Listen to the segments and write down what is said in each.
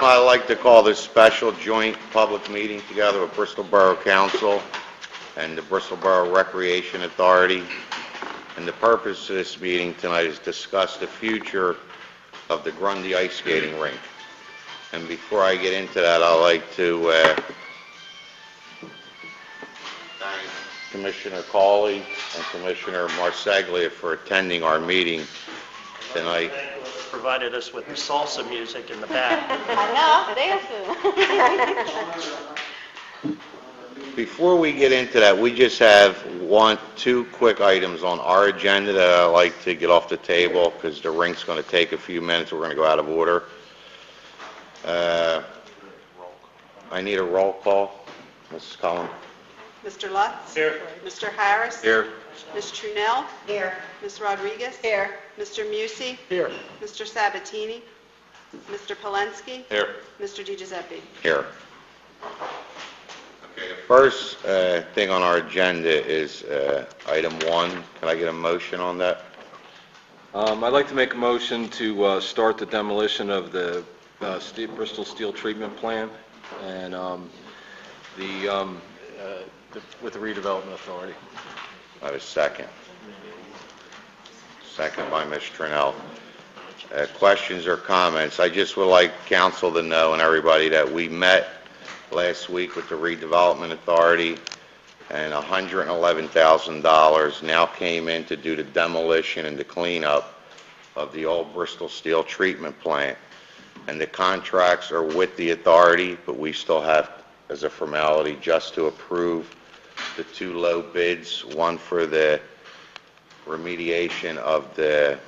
I'd like to call this special joint public meeting together with Bristol Borough Council and the Bristol Borough Recreation Authority. And the purpose of this meeting tonight is discuss the future of the Grundy Ice Skating Rink. And before I get into that, I'd like to thank Commissioner Cawley and Commissioner Marseglia for attending our meeting tonight. Provided us with the salsa music in the back. I know, Before we get into that, we just have two quick items on our agenda that I'd like to get off the table because the rink's going to take a few minutes. We're going to go out of order. I need a roll call. Mrs. Collins. Mr. Lutz? Here. Mr. Harris? Here. Ms. Trunell? Here. Ms. Rodriguez? Here. Mr. Musi? Here. Mr. Sabatini? Mr. Polensky? Here. Mr. DiGiuseppe? Here. Okay, the first thing on our agenda is item 1. Can I get a motion on that? I'd like to make a motion to start the demolition of the Bristol Steel Treatment Plant and with the Redevelopment Authority. I have a second. Second by Ms. Trunell. Questions or comments? I just would like council to know and everybody that we met last week with the Redevelopment Authority and $111,000 now came in to do the demolition and the cleanup of the old Bristol Steel Treatment Plant. And the contracts are with the authority, but we still have, as a formality, just to approve the 2 low bids, one for the remediation of the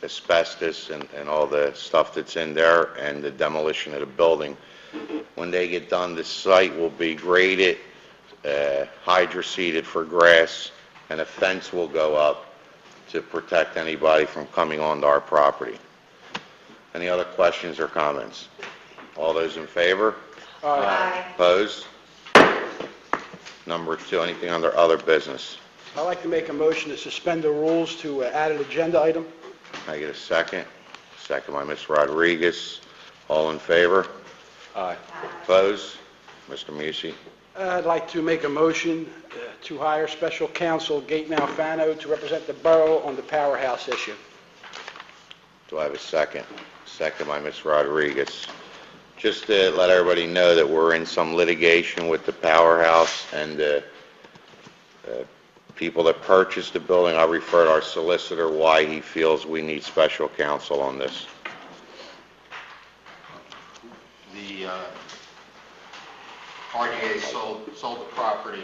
asbestos and all the stuff that's in there and the demolition of the building. When they get done, the site will be graded, hydroseeded for grass, and a fence will go up to protect anybody from coming onto our property. Any other questions or comments? All those in favor? Aye. Opposed? Number 2, anything under other business? I'd like to make a motion to suspend the rules to add an agenda item. Can I get a second? Second by Ms. Rodriguez. All in favor? Aye. Opposed? Mr. Musi. I'd like to make a motion to hire special counsel Gaten Alfano to represent the borough on the powerhouse issue. Do I have a second? Second by Ms. Rodriguez. Just to let everybody know that we're in some litigation with the powerhouse and the people that purchased the building. I referred our solicitor why he feels we need special counsel on this. The RDA sold the property.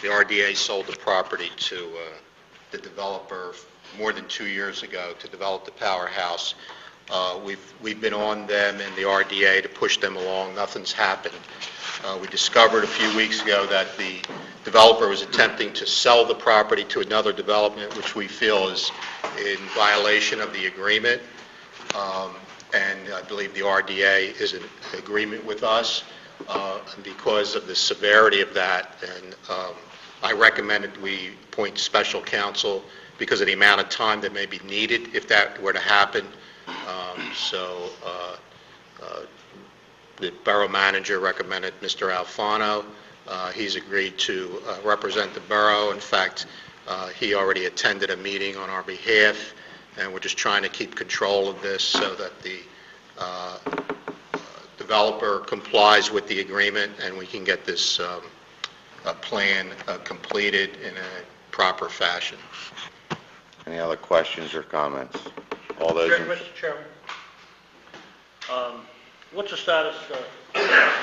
The RDA sold the property to the developer more than 2 years ago to develop the powerhouse. We've been on them and the RDA to push them along. Nothing's happened. We discovered a few weeks ago that the developer was attempting to sell the property to another development, which we feel is in violation of the agreement. And I believe the RDA is in agreement with us because of the severity of that. And I recommended we appoint special counsel because of the amount of time that may be needed if that were to happen. The borough manager recommended Mr. Alfano. He's agreed to represent the borough. In fact, he already attended a meeting on our behalf, and we're just trying to keep control of this so that the developer complies with the agreement and we can get this plan completed in a proper fashion. Any other questions or comments? All those in... Mr. Chairman, what's the status, so I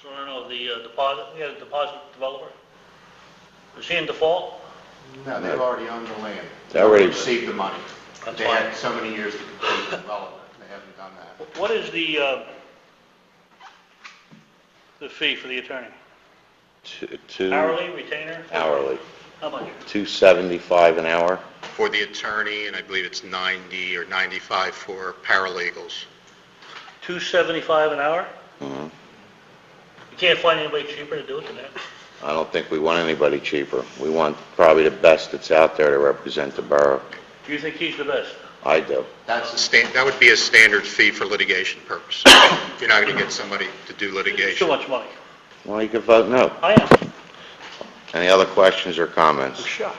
don't know, the deposit? We had a deposit developer. Is he in default? No, they've already owned the land. They already received the money. That's They fine. had so many years to complete the development. They haven't done that. What is the fee for the attorney? Hourly, retainer? Hourly. How much? $275 an hour. For the attorney, and I believe it's 90 or 95 for paralegals. $275 an hour? Mhm. You can't find anybody cheaper to do it than that? I don't think we want anybody cheaper. We want probably the best that's out there to represent the borough. Do you think he's the best? I do. That would be a standard fee for litigation purposes. If you're not going to get somebody to do It's too litigation. much money. Well, you can vote no. I am. Any other questions or comments? I'm shocked.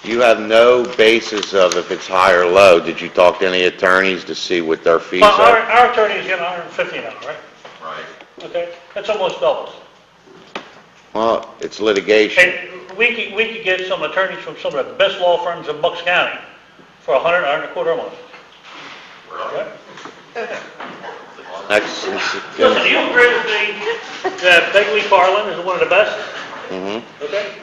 You have no basis of if it's high or low. Did you talk to any attorneys to see what their fees Well, are? our attorney is getting 150 an hour, right? Right. Okay, that's almost double. Well, it's litigation. And we could get some attorneys from some of the best law firms in Bucks County for $100, $125 a month. Right? Next, Listen, do you agree with me that Begley Carlin is one of the best? Mm-hmm. Okay?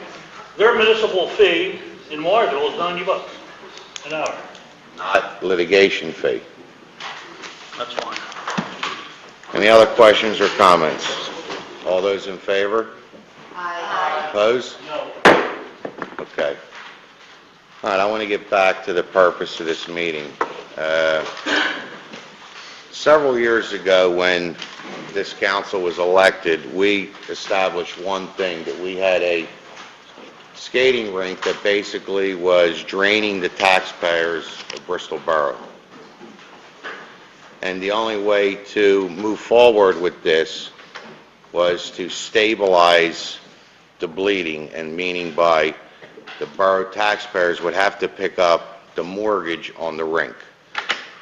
Their municipal fee in Marshall is $90 an hour. Not litigation fee. That's fine. Any other questions or comments? All those in favor? Aye. Opposed? No. Okay. All right, I want to get back to the purpose of this meeting. Several years ago, when this council was elected, we established one thing, that we had a skating rink that basically was draining the taxpayers of Bristol Borough. And the only way to move forward with this was to stabilize the bleeding, and meaning by the borough taxpayers would have to pick up the mortgage on the rink.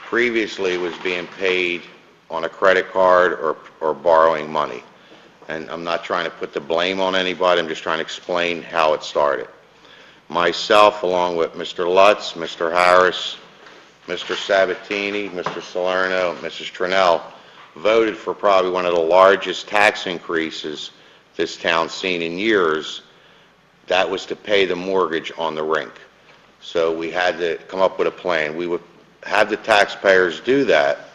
Previously, it was being paid on a credit card or borrowing money. And I'm not trying to put the blame on anybody, I'm just trying to explain how it started. Myself, along with Mr. Lutz, Mr. Harris, Mr. Sabatini, Mr. Salerno, Mrs. Trinnell, voted for probably one of the largest tax increases this town's seen in years. That was to pay the mortgage on the rink. So we had to come up with a plan. We would have the taxpayers do that,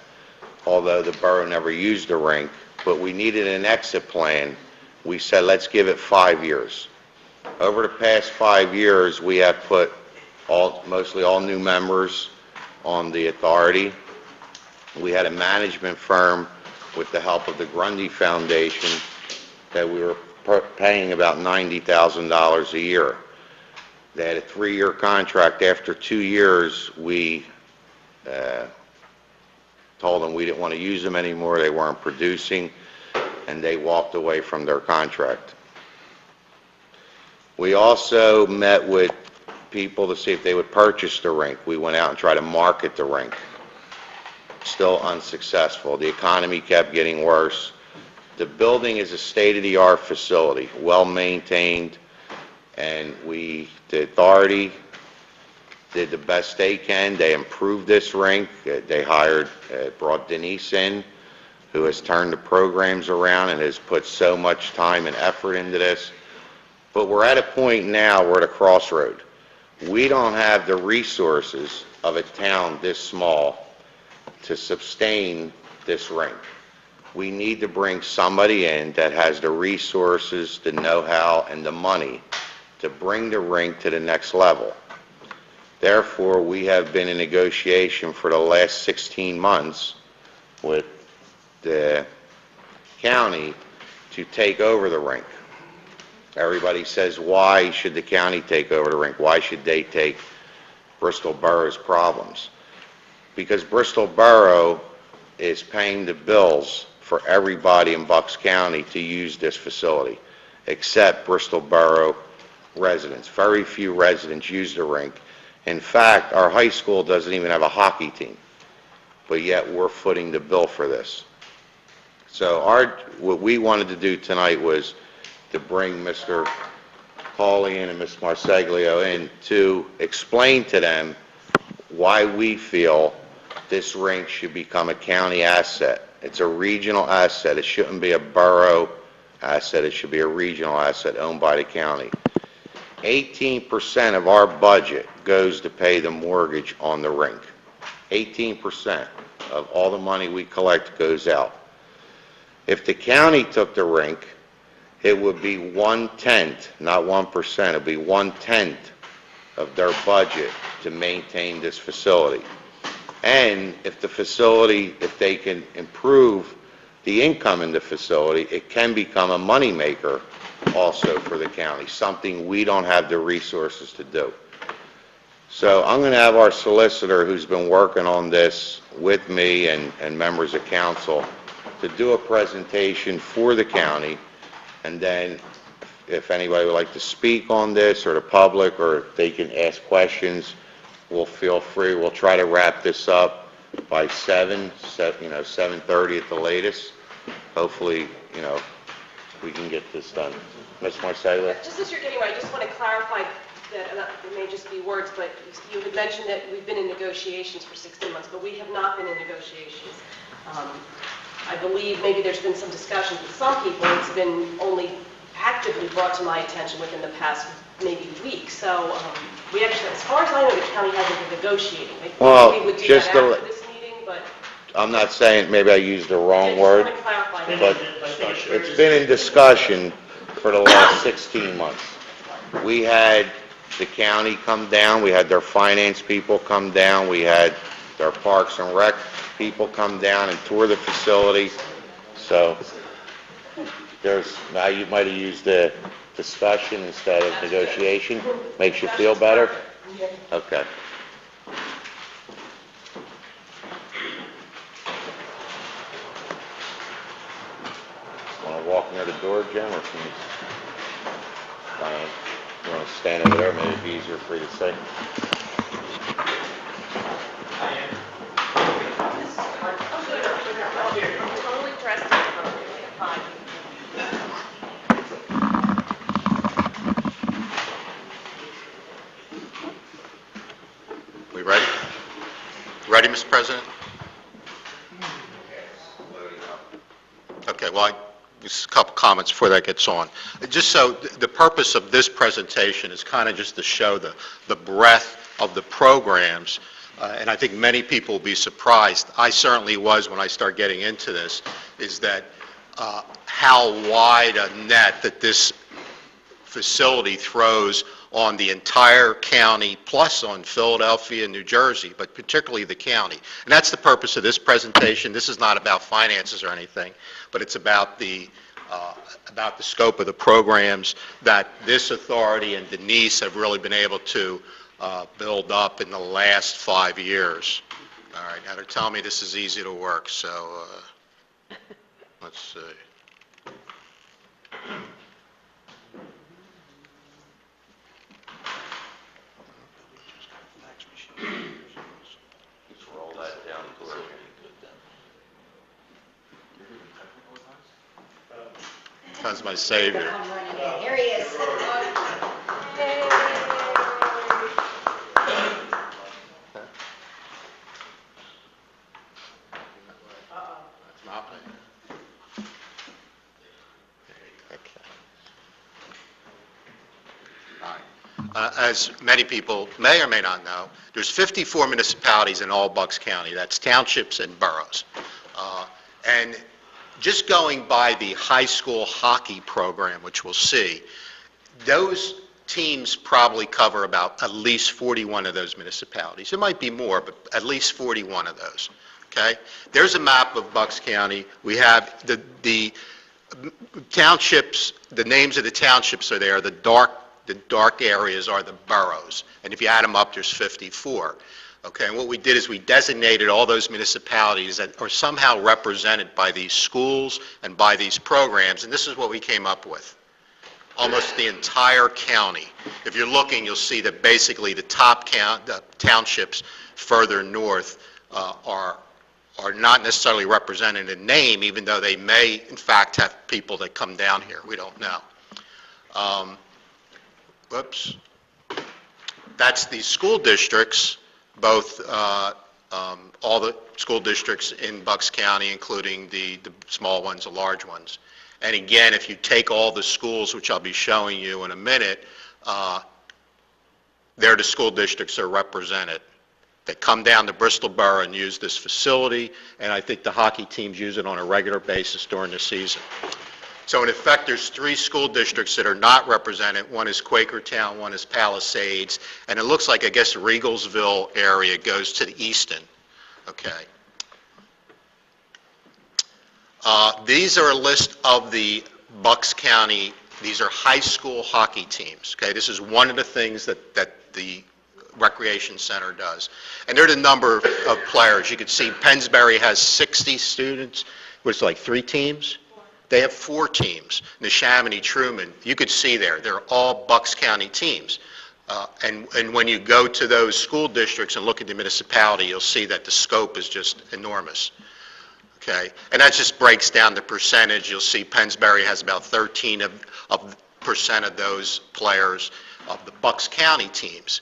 although the borough never used the rink, but we needed an exit plan. We said, let's give it 5 years. Over the past 5 years, we have put mostly all new members on the authority. We had a management firm with the help of the Grundy Foundation that we were paying about $90,000 a year. They had a 3-year contract. After 2 years, we told them we didn't want to use them anymore. They weren't producing, and they walked away from their contract. We also met with people to see if they would purchase the rink. We went out and tried to market the rink. Still unsuccessful. The economy kept getting worse. The building is a state-of-the-art facility, well-maintained, and the authority did the best they can. They improved this rink. They brought Denise in, who has turned the programs around and has put so much time and effort into this. But we're at a point now, we're at a crossroad. We don't have the resources of a town this small to sustain this rink. We need to bring somebody in that has the resources, the know-how, and the money to bring the rink to the next level. Therefore, we have been in negotiation for the last 16 months with the county to take over the rink. Everybody says, why should the county take over the rink? Why should they take Bristol Borough's problems? Because Bristol Borough is paying the bills for everybody in Bucks County to use this facility, except Bristol Borough residents. Very few residents use the rink. In fact, our high school doesn't even have a hockey team, but yet we're footing the bill for this. So what we wanted to do tonight was to bring Mr. Cawley in and Ms. Marseglio in to explain to them why we feel this rink should become a county asset. It's a regional asset. It shouldn't be a borough asset. It should be a regional asset owned by the county. 18% of our budget goes to pay the mortgage on the rink. 18% of all the money we collect goes out. If the county took the rink, it would be 1/10, not 1%, it would be 1/10 of their budget to maintain this facility. And if they can improve the income in the facility, it can become a moneymaker also for the county, something we don't have the resources to do. So I'm going to have our solicitor, who's been working on this with me and members of council, to do a presentation for the county, and then if anybody would like to speak on this, or the public, or if they can ask questions, we'll feel free. We'll try to wrap this up by 7:30 at the latest. Hopefully, we can get this done. Ms. Marcelo? Just as you're getting ready, I just want to clarify that, it may just be words, but you had mentioned that we've been in negotiations for 16 months, but we have not been in negotiations. I believe maybe there's been some discussions with some people. It's been only actively brought to my attention within the past maybe week. So we actually, as far as I know, the county hasn't been negotiating. Maybe Well, we would do just that to- after this meeting, but I'm not saying, maybe I used the I wrong just word, want to clarify that. but it's been in discussion for the last 16 months. We had the county come down, we had their finance people come down, we had their Parks and Rec people come down and tour the facility. So now you might have used the discussion instead of negotiation. Makes you feel better? Okay. Want to walk near the door, Jim, or can you? Diane, you want to stand over there? Maybe it'd be easier for you to say. Totally dressed appropriately. Fine. We ready? Ready, Mr. President? Okay, well, just a couple comments before that gets on. Just so, the purpose of this presentation is kind of just to show the breadth of the programs, and I think many people will be surprised. I certainly was when I started getting into this, is that how wide a net that this facility throws on the entire county, plus on Philadelphia and New Jersey, but particularly the county. And that's the purpose of this presentation. This is not about finances or anything, but it's about the scope of the programs that this authority and Denise have really been able to build up in the last 5 years. All right, now they're telling me this is easy to work, so let's see. Just roll that down to where. That's my savior. I'm running in. Here he is. That's not me. Okay. All right. As many people may or may not know, there's 54 municipalities in all Bucks County. That's townships and boroughs. And just going by the high school hockey program, which we'll see, those teams probably cover about at least 41 of those municipalities. It might be more, but at least 41 of those. Okay? There's a map of Bucks County. We have the townships, the names of the townships are there. The dark areas are the boroughs. And if you add them up, there's 54. Okay, and what we did is we designated all those municipalities that are somehow represented by these schools and by these programs, and this is what we came up with. Almost the entire county. If you're looking, you'll see that basically the top townships further north are not necessarily represented in name, even though they may, in fact, have people that come down here. We don't know. Whoops. That's the school districts, both all the school districts in Bucks County, including the small ones, the large ones. And again, if you take all the schools, which I'll be showing you in a minute, there the school districts are represented. They come down to Bristol Borough and use this facility, and I think the hockey teams use it on a regular basis during the season. So in effect, there's 3 school districts that are not represented. One is Quakertown, one is Palisades, and it looks like, I guess, the Regalsville area goes to the eastern. Okay. These are a list of the Bucks County, these are high school hockey teams. Okay, this is one of the things that the recreation center does. And there are the number of players. You can see Pennsbury has 60 students, what's it like 3 teams? They have 4 teams. Neshaminy, Truman, you could see there, they're all Bucks County teams. And when you go to those school districts and look at the municipality, you'll see that the scope is just enormous. Okay, and that just breaks down the percentage. You'll see Pennsbury has about 13% of those players of the Bucks County teams.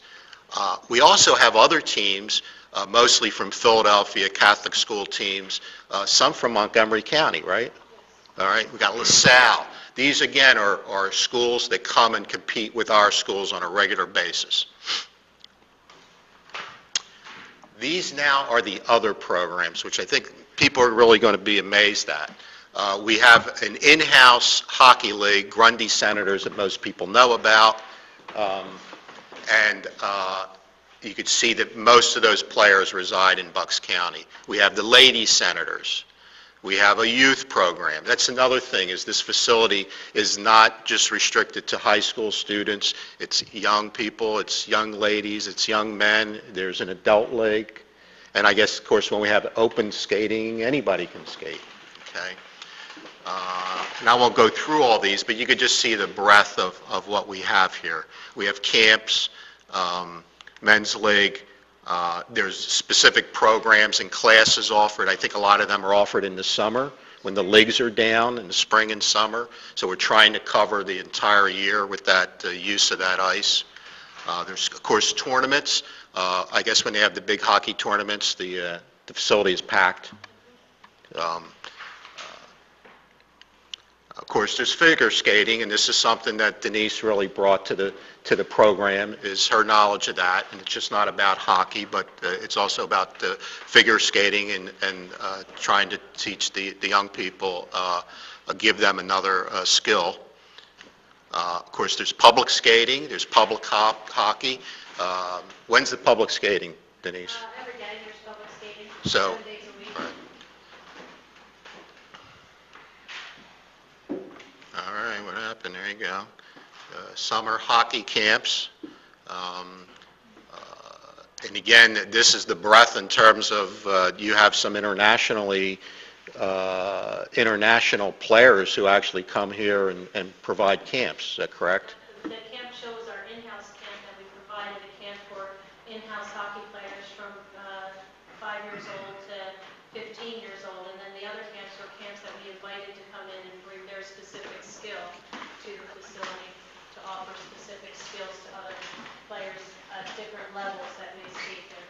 We also have other teams, mostly from Philadelphia, Catholic school teams, some from Montgomery County, right? All right, we got LaSalle. These, again, are schools that come and compete with our schools on a regular basis. These now are the other programs, which I think people are really going to be amazed at. We have an in-house hockey league, Grundy Senators, that most people know about. You could see that most of those players reside in Bucks County. We have the Lady Senators. We have a youth program. That's another thing, is this facility is not just restricted to high school students. It's young people, it's young ladies, it's young men. There's an adult league. And I guess, of course, when we have open skating, anybody can skate, okay? And I won't go through all these, but you could just see the breadth of what we have here. We have camps, men's league. There's specific programs and classes offered. I think a lot of them are offered in the summer when the leagues are down, in the spring and summer. So we're trying to cover the entire year with that use of that ice. There's, of course, tournaments. I guess when they have the big hockey tournaments, the facility is packed. Of course, there's figure skating, and this is something that Denise really brought to the program, is her knowledge of that. And it's just not about hockey, but it's also about figure skating and trying to teach the young people, give them another skill. Of course, there's public skating, there's public hockey. When's the public skating, Denise? Every day there's public skating, So, 7 days a week. All right, what happened? There you go. Summer hockey camps. And again, this is the breadth in terms of you have some international players who actually come here and provide camps. Is that correct? The camp shows our in-house camp, and we provided a camp for in-house hockey players from 5 years old to 15 years old, and then the other camps were camps that we invited to come in and bring their specific skill to the facility, to offer specific skills to other players at different levels that may skate there.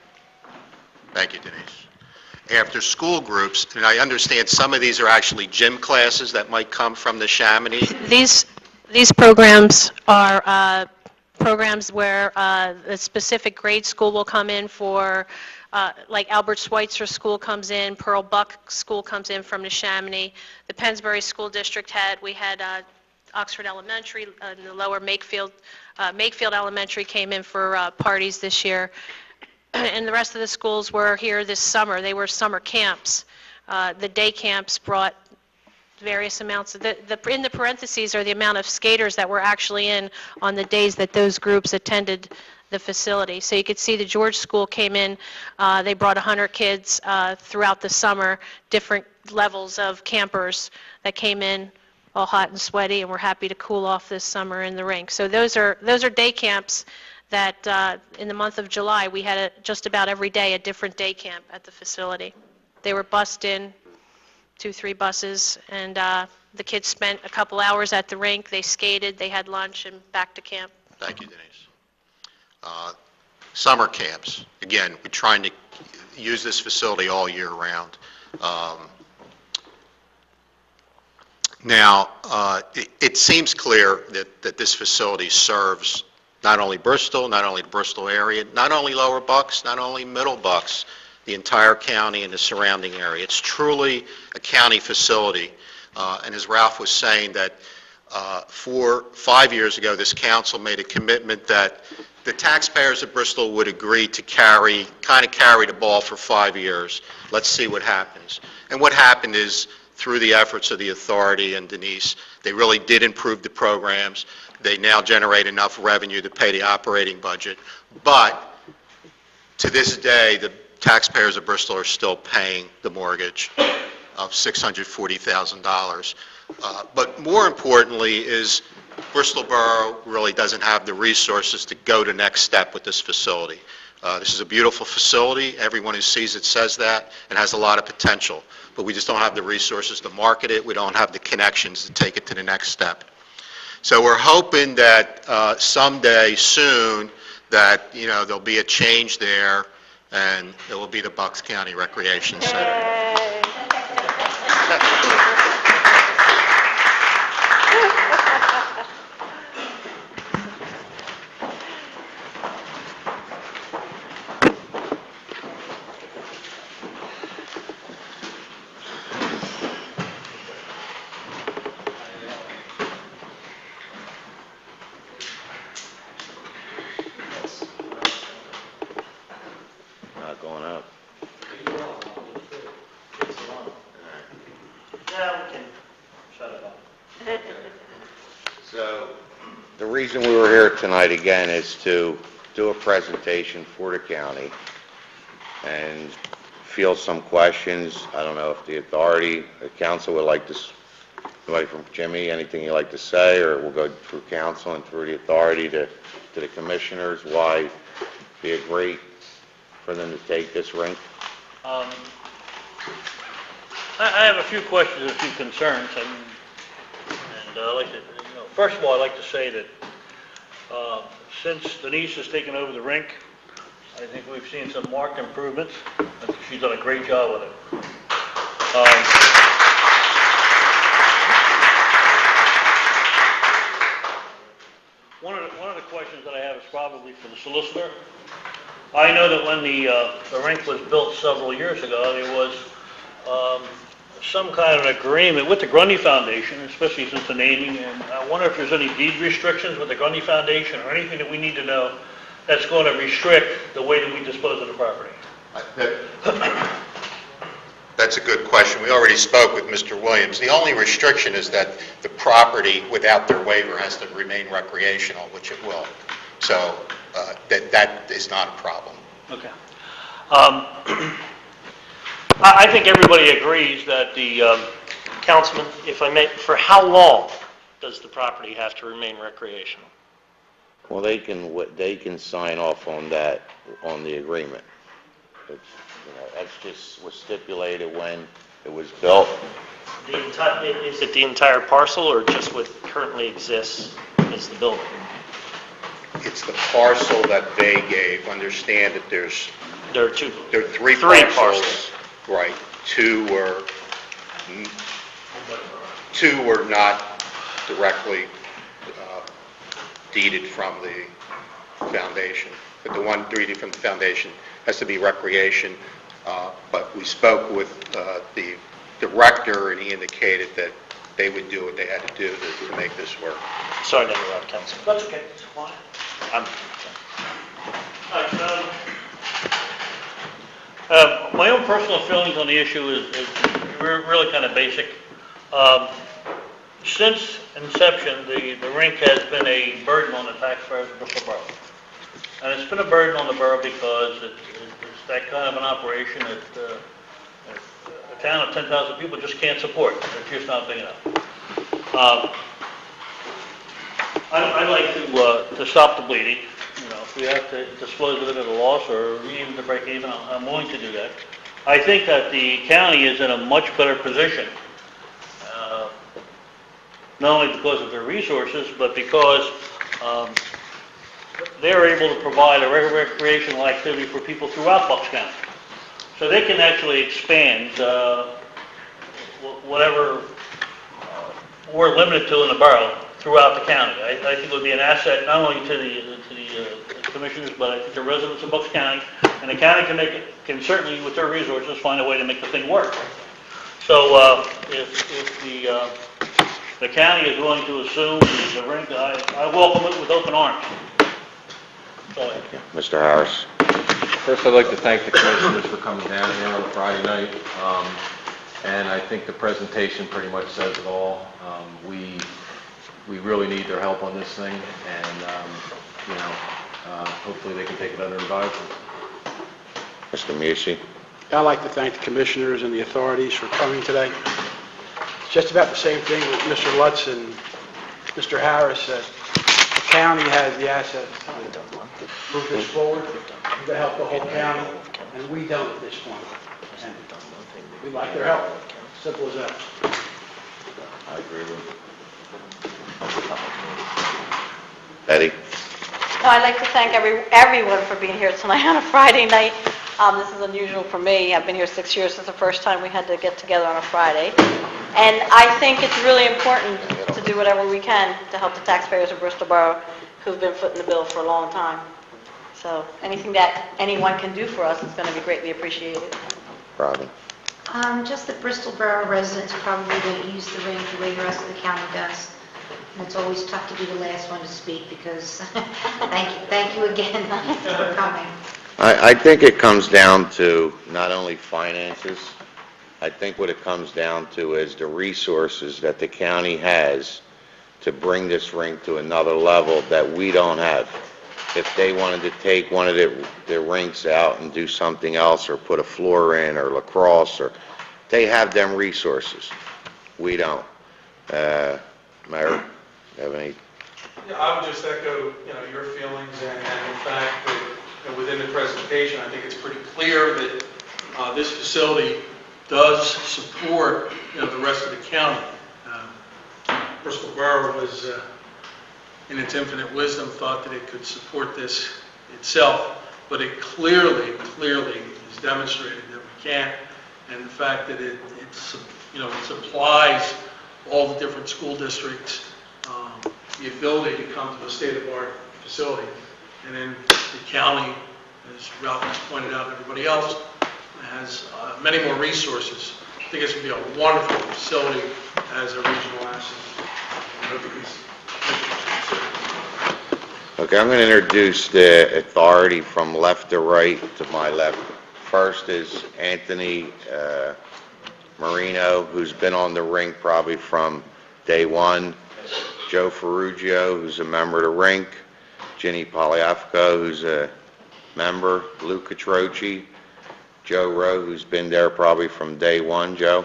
Thank you, Denise. After school groups, and I understand some of these are actually gym classes that might come from the Chamonix. These programs are programs where a specific grade school will come in for, like Albert Schweitzer School comes in, Pearl Buck School comes in from the Chamonix. The Pennsbury School District we had Oxford Elementary, and the lower Makefield Elementary came in for parties this year. And the rest of the schools were here this summer. They were summer camps. The day camps brought various amounts. In the parentheses are the amount of skaters that were actually in on the days that those groups attended the facility. So you could see the George School came in. They brought 100 kids throughout the summer, different levels of campers that came in, all hot and sweaty, and were happy to cool off this summer in the rink. So those are day camps that in the month of July, we had just about every day a different day camp at the facility. They were bussed in, 2-3 buses, and the kids spent a couple hours at the rink. They skated, they had lunch, and back to camp. Thank you, Denise. Summer camps. Again, we're trying to use this facility all year round. Now, it seems clear that this facility serves not only Bristol, not only the Bristol area, not only Lower Bucks, not only Middle Bucks, the entire county and the surrounding area. It's truly a county facility. And as Ralph was saying, that 5 years ago, this council made a commitment that the taxpayers of Bristol would agree to carry the ball for 5 years. Let's see what happens. And what happened is, through the efforts of the authority and Denise, they really did improve the programs. They now generate enough revenue to pay the operating budget. But To this day, the taxpayers of Bristol are still paying the mortgage of $640,000. But more importantly is Bristol Borough really doesn't have the resources to go to next step with this facility. This is a beautiful facility. Everyone who sees it says that, and has a lot of potential. But we just don't have the resources to market it. We don't have the connections to take it to the next step. So we're hoping that someday soon that, there'll be a change there, and it will be the Bucks County Recreation Center. Not going up. Yeah, we can shut it off. So, the reason we were here tonight again is to do a presentation for the county and field some questions. I don't know if the authority, the council would like to, anybody from Jimmy, anything you'd like to say, or we'll go through council and through the authority to the commissioners, why it'd be a great for them to take this rink? I have a few questions and a few concerns, and I'd like to, first of all, I'd like to say that since Denise has taken over the rink, I think we've seen some marked improvements. I think she's done a great job with it. One of the questions that I have is probably for the solicitor. I know that when the rink was built several years ago, there was some kind of an agreement with the Grundy Foundation, especially since the naming, and I wonder if there's any deed restrictions with the Grundy Foundation or anything that we need to know that's going to restrict the way that we dispose of the property. That's a good question. We already spoke with Mr. Williams. The only restriction is that the property, without their waiver, has to remain recreational, which it will. So that is not a problem. Okay. I think everybody agrees that the, Councilman, if I may, for how long does the property have to remain recreational? Well, they can sign off on that, on the agreement. It's, that's just was stipulated when it was built. Is it the entire parcel or just what currently exists as the building? It's the parcel that they gave. Understand that there are three parcels. Right. Two were not directly deeded from the foundation, but the one deeded from the foundation has to be recreation. But we spoke with the director, and he indicated that they would do what they had to do to make this work. Sorry to interrupt, Councilman. that's okay, it's fine. All right, my own personal feelings on the issue is really kind of basic. Since inception, the rink has been a burden on the taxpayers of Bristol Borough. And it's been a burden on the borough because it's that kind of an operation that a town of 10,000 people just can't support. It's just not big enough. I'd like to stop the bleeding. If we have to dispose of it at a loss or even to break even, I'm willing to do that. I think that the county is in a much better position, not only because of their resources, but because they're able to provide a recreational activity for people throughout Bucks County. So they can actually expand whatever we're limited to in the borough throughout the county. I think it would be an asset not only to the commissioners, but I think the residents of Bucks County, and the county can certainly, with their resources, find a way to make the thing work. So if the county is willing to assume the rink, I welcome it with open arms. Mr. Harris. First, I'd like to thank the commissioners for coming down here on Friday night. And I think the presentation pretty much says it all. We really need their help on this thing, and hopefully they can take it under advisement. Mr. Musi. I'd like to thank the commissioners and the authorities for coming today. It's just about the same thing with Mr. Lutz and Mr. Harris said. The county has the assets to move this forward, to help the whole county, and we don't at this point. And we'd like their help. Simple as that. I agree with you. Eddie? No, I'd like to thank everyone for being here tonight on a Friday night. This is unusual for me. I've been here 6 years. This is the first time we had to get together on a Friday. And I think it's really important to do whatever we can to help the taxpayers of Bristol Borough who've been footing the bill for a long time. So anything that anyone can do for us is going to be greatly appreciated. Robin? Just that Bristol Borough residents probably don't use the rink the way the rest of the county does. And it's always tough to be the last one to speak because, thank you again for coming. I think it comes down to not only finances, I think what it comes down to is the resources that the county has to bring this rink to another level that we don't have. If they wanted to take one of their rinks out and do something else or put a floor in or lacrosse, or they have them resources. We don't. Mayor, you have any? Yeah, I would just echo, your feelings and in fact that within the presentation, I think it's pretty clear that this facility does support, the rest of the county. Bristol Borough was, in its infinite wisdom, thought that it could support this itself, but it clearly is demonstrated that we can't, and the fact that it supplies all the different school districts the ability to come to a state-of-the-art facility. And then the county, as Ralph has pointed out, and everybody else, has many more resources. I think it's going to be a wonderful facility as a regional asset. I hope you consider. Okay, I'm going to introduce the authority from left to right to my left. First is Anthony Marino, who's been on the rink probably from day one. Joe Ferrugio, who's a member of the rink. Ginny Poliafico, who's a member. Lou Catroci. Joe Rowe, who's been there probably from day one, Joe.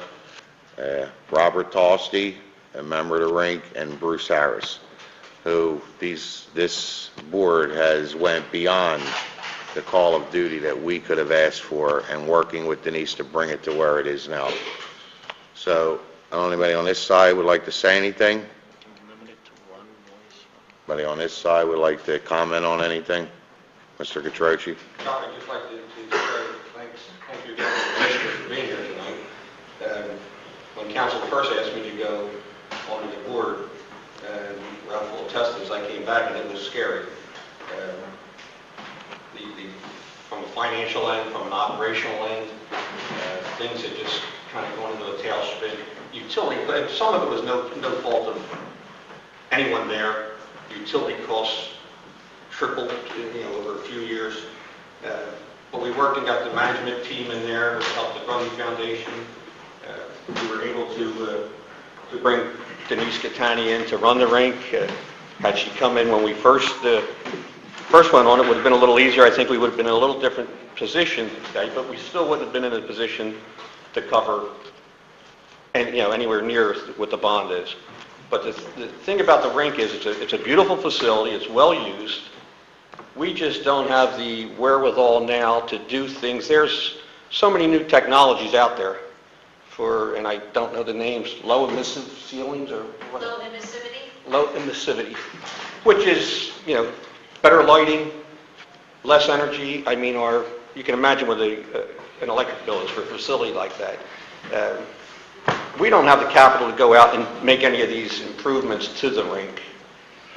Robert Tosti, a member of the rink, and Bruce Harris, who this board has went beyond the call of duty that we could have asked for, and working with Denise to bring it to where it is now. So, anybody on this side would like to say anything? Anybody on this side would like to comment on anything? Mr. Catroci? I'd just like to thank you again for being here tonight. When council first asked me to go on the board, and Ralph will attest to this, I came back and it was scary. From a financial end, from an operational end, things had just kind of gone into a tailspin. Utility, but some of it was no fault of anyone there. Utility costs tripled, over a few years. But we worked and got the management team in there to help the Grundy Foundation. We were able to bring Denise Catani in to run the rink. Had she come in when we first went on, it would have been a little easier. I think we would have been in a little different position today, but we still wouldn't have been in a position to cover anywhere near what the bond is. But the thing about the rink is it's a beautiful facility. It's well used. We just don't have the wherewithal now to do things. There's so many new technologies out there and I don't know the names, low emissive ceilings or what? Low emissivity? Low emissivity, which is, better lighting, less energy. I mean, you can imagine what an electric bill is for a facility like that. We don't have the capital to go out and make any of these improvements to the rink.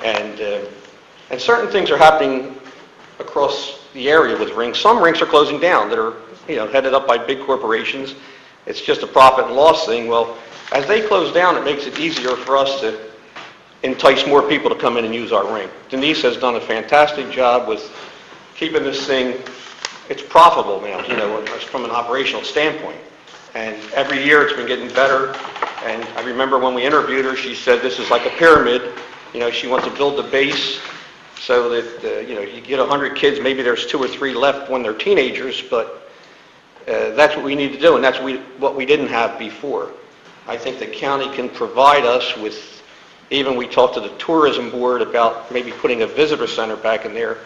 And certain things are happening across the area with rinks. Some rinks are closing down that are, headed up by big corporations. It's just a profit and loss thing. Well, as they close down, it makes it easier for us to entice more people to come in and use our rink. Denise has done a fantastic job with keeping this thing, it's profitable now, from an operational standpoint. And every year it's been getting better. And I remember when we interviewed her, she said this is like a pyramid. She wants to build the base so that, you get 100 kids, maybe there's 2 or 3 left when they're teenagers, but that's what we need to do, and that's what we didn't have before. I think the county can provide us with, even we talked to the tourism board about maybe putting a visitor center back in there,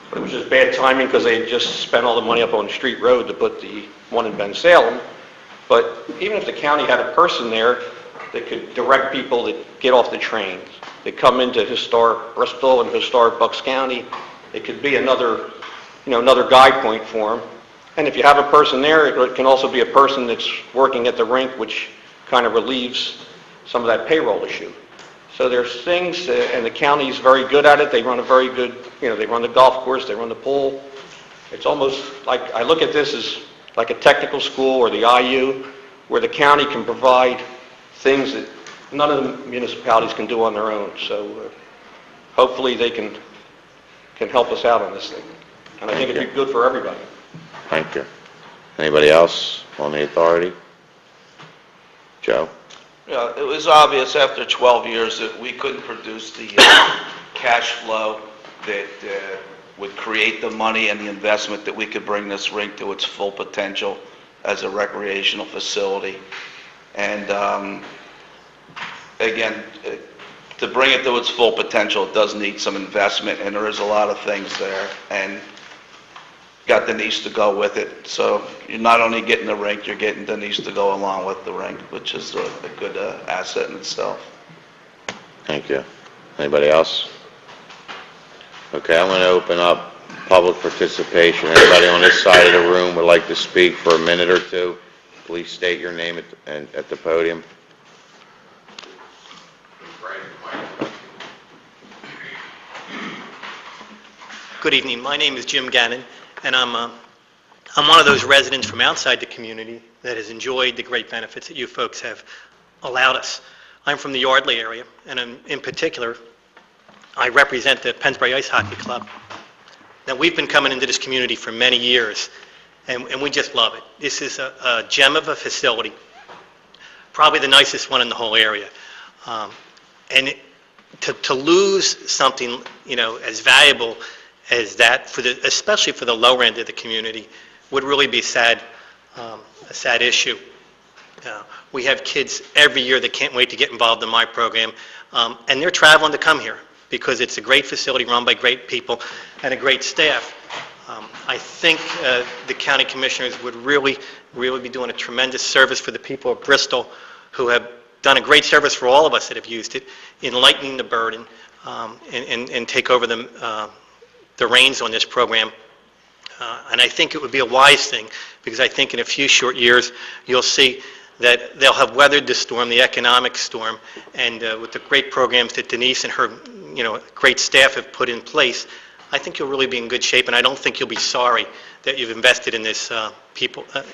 but it was just bad timing because they had just spent all the money up on Street Road to put the one in Ben Salem. But even if the county had a person there that could direct people that get off the trains, that come into historic Bristol and historic Bucks County, it could be another guide point for them. And if you have a person there, it can also be a person that's working at the rink, which kind of relieves some of that payroll issue. So there's things, and the county's very good at it. They run a very good, they run the golf course, they run the pool. It's almost like, I look at this as like a technical school or the IU, where the county can provide things that none of the municipalities can do on their own. So hopefully they can help us out on this thing. And I think it'd be good for everybody. Thank you. Anybody else on the authority? Joe? Yeah, it was obvious after 12 years that we couldn't produce the cash flow that would create the money and the investment that we could bring this rink to its full potential as a recreational facility. And again, to bring it to its full potential, it does need some investment, and there is a lot of things there. And got Denise to go with it. So you're not only getting the rink, you're getting Denise to go along with the rink, which is a good asset in itself. Thank you. Anybody else? Okay, I'm going to open up public participation. Anybody on this side of the room would like to speak for a minute or two? Please state your name at the podium. Good evening. My name is Jim Gannon, and I'm one of those residents from outside the community that has enjoyed the great benefits that you folks have allowed us. I'm from the Yardley area, and in particular, I represent the Pennsbury Ice Hockey Club. Now, we've been coming into this community for many years, and we just love it. This is a gem of a facility, probably the nicest one in the whole area. To lose something, as valuable as that, especially for the lower end of the community, would really be a sad issue. We have kids every year that can't wait to get involved in my program, and they're traveling to come here because it's a great facility run by great people and a great staff. I think the county commissioners would really be doing a tremendous service for the people of Bristol, who have done a great service for all of us that have used it, in lightening the burden and take over the reins on this program. And I think it would be a wise thing, because I think in a few short years you'll see that they'll have weathered the storm, the economic storm, and with the great programs that Denise and her great staff have put in place, I think you'll really be in good shape, and I don't think you'll be sorry that you've invested in this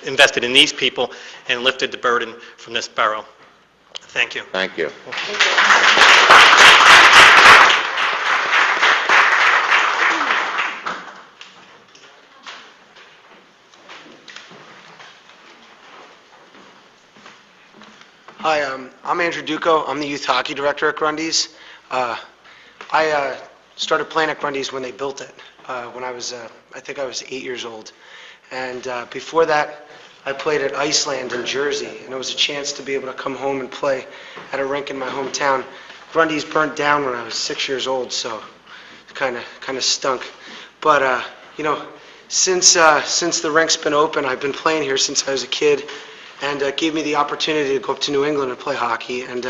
invested in these people and lifted the burden from this borough. Thank you. Thank you. Hi, I'm Andrew Duco. I'm the youth hockey director at Grundy's. I started playing at Grundy's when they built it, when I think I was 8 years old. And before that, I played at Iceland in Jersey, and it was a chance to be able to come home and play at a rink in my hometown. Grundy's burnt down when I was 6 years old, so it kind of stunk. But since the rink's been open, I've been playing here since I was a kid, and gave me the opportunity to go up to New England and play hockey and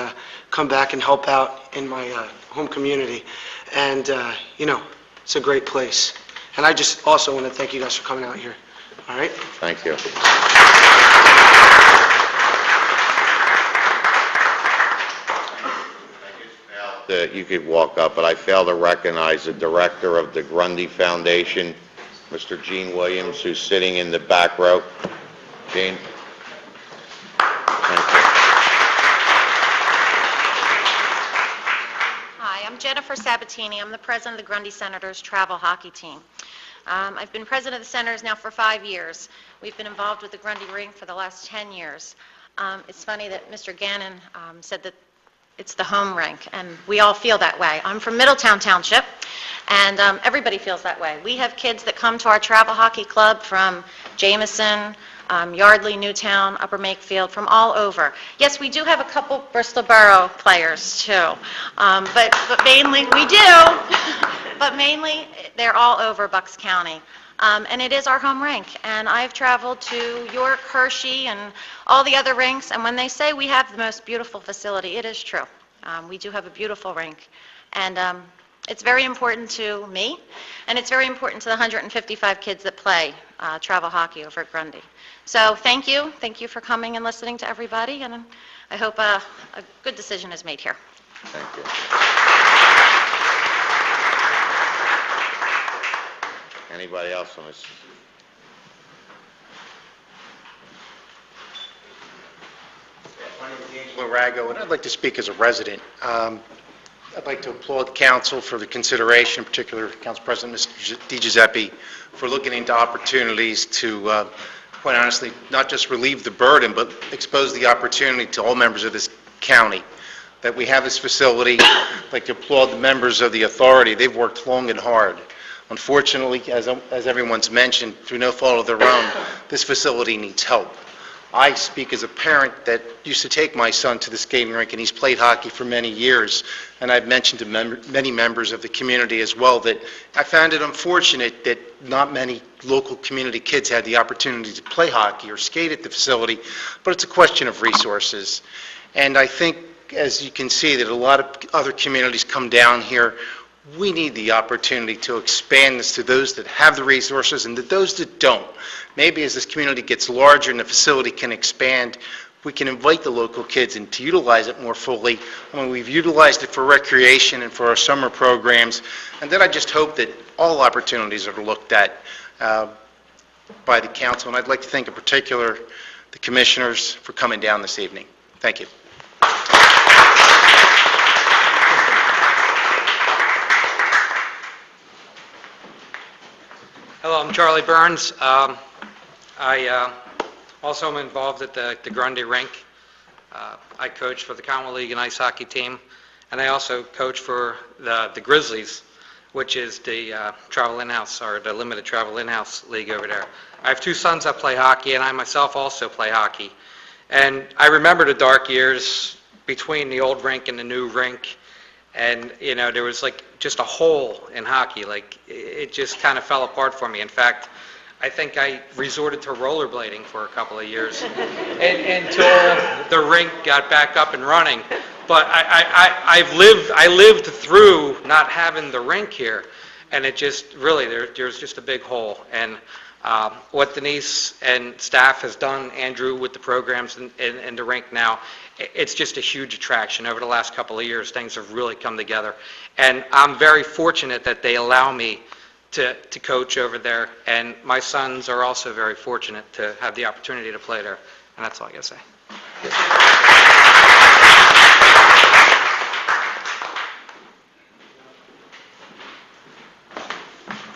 come back and help out in my home community. And it's a great place. And I just also want to thank you guys for coming out here. All right? Thank you. That you could walk up, but I fail to recognize the director of the Grundy Foundation, Mr. Gene Williams, who's sitting in the back row. Gene? Thank you. Hi, I'm Jennifer Sabatini. I'm the president of the Grundy Senators travel hockey team. I've been president of the Senators now for 5 years. We've been involved with the Grundy rink for the last 10 years. It's funny that Mr. Gannon said that it's the home rink, and we all feel that way. I'm from Middletown Township, and everybody feels that way. We have kids that come to our travel hockey club from Jameson, Yardley, Newtown, Upper Makefield, from all over. Yes, we do have a couple Bristol Borough players too, but mainly, we do, but mainly they're all over Bucks County. And it is our home rink, and I've traveled to York, Hershey, and all the other rinks, and when they say we have the most beautiful facility, it is true. We do have a beautiful rink, and it's very important to me, and it's very important to the 155 kids that play travel hockey over at Grundy. So thank you for coming and listening to everybody, and I hope a good decision is made here. Thank you. Anybody else on this? My name is Angelo Rago, and I'd like to speak as a resident. I'd like to applaud the council for the consideration, in particular Council President Mr. DiGiuseppe, for looking into opportunities to, quite honestly, not just relieve the burden, but expose the opportunity to all members of this county. That we have this facility. I'd like to applaud the members of the authority. They've worked long and hard. Unfortunately, as everyone's mentioned, through no fault of their own, this facility needs help. I speak as a parent that used to take my son to the skating rink, and he's played hockey for many years. And I've mentioned to many members of the community as well that I found it unfortunate that not many local community kids had the opportunity to play hockey or skate at the facility, but it's a question of resources. And I think, as you can see, that a lot of other communities come down here. We need the opportunity to expand this to those that have the resources and to those that don't. Maybe as this community gets larger and the facility can expand, we can invite the local kids and to utilize it more fully. I mean, we've utilized it for recreation and for our summer programs, and then I just hope that all opportunities are looked at by the council, and I'd like to thank in particular the commissioners for coming down this evening. Thank you. Hello, I'm Charlie Burns. I also am involved at the Grundy rink. I coach for the Commonwealth League and Ice Hockey team, and I also coach for the Grizzlies, which is the travel in-house, or the limited travel in-house league over there. I have two sons that play hockey, and I myself also play hockey. And I remember the dark years between the old rink and the new rink. And, you know, there was like just a hole in hockey. Like, it just kind of fell apart for me. In fact, I think I resorted to rollerblading for a couple of years until the rink got back up and running. But I lived through not having the rink here. And it just, really, there's just a big hole. And what Denise and staff has done, Andrew, with the programs and the rink now, it's just a huge attraction. Over the last couple of years, things have really come together. And I'm very fortunate that they allow me to coach over there. And my sons are also very fortunate to have the opportunity to play there. And that's all I got to say.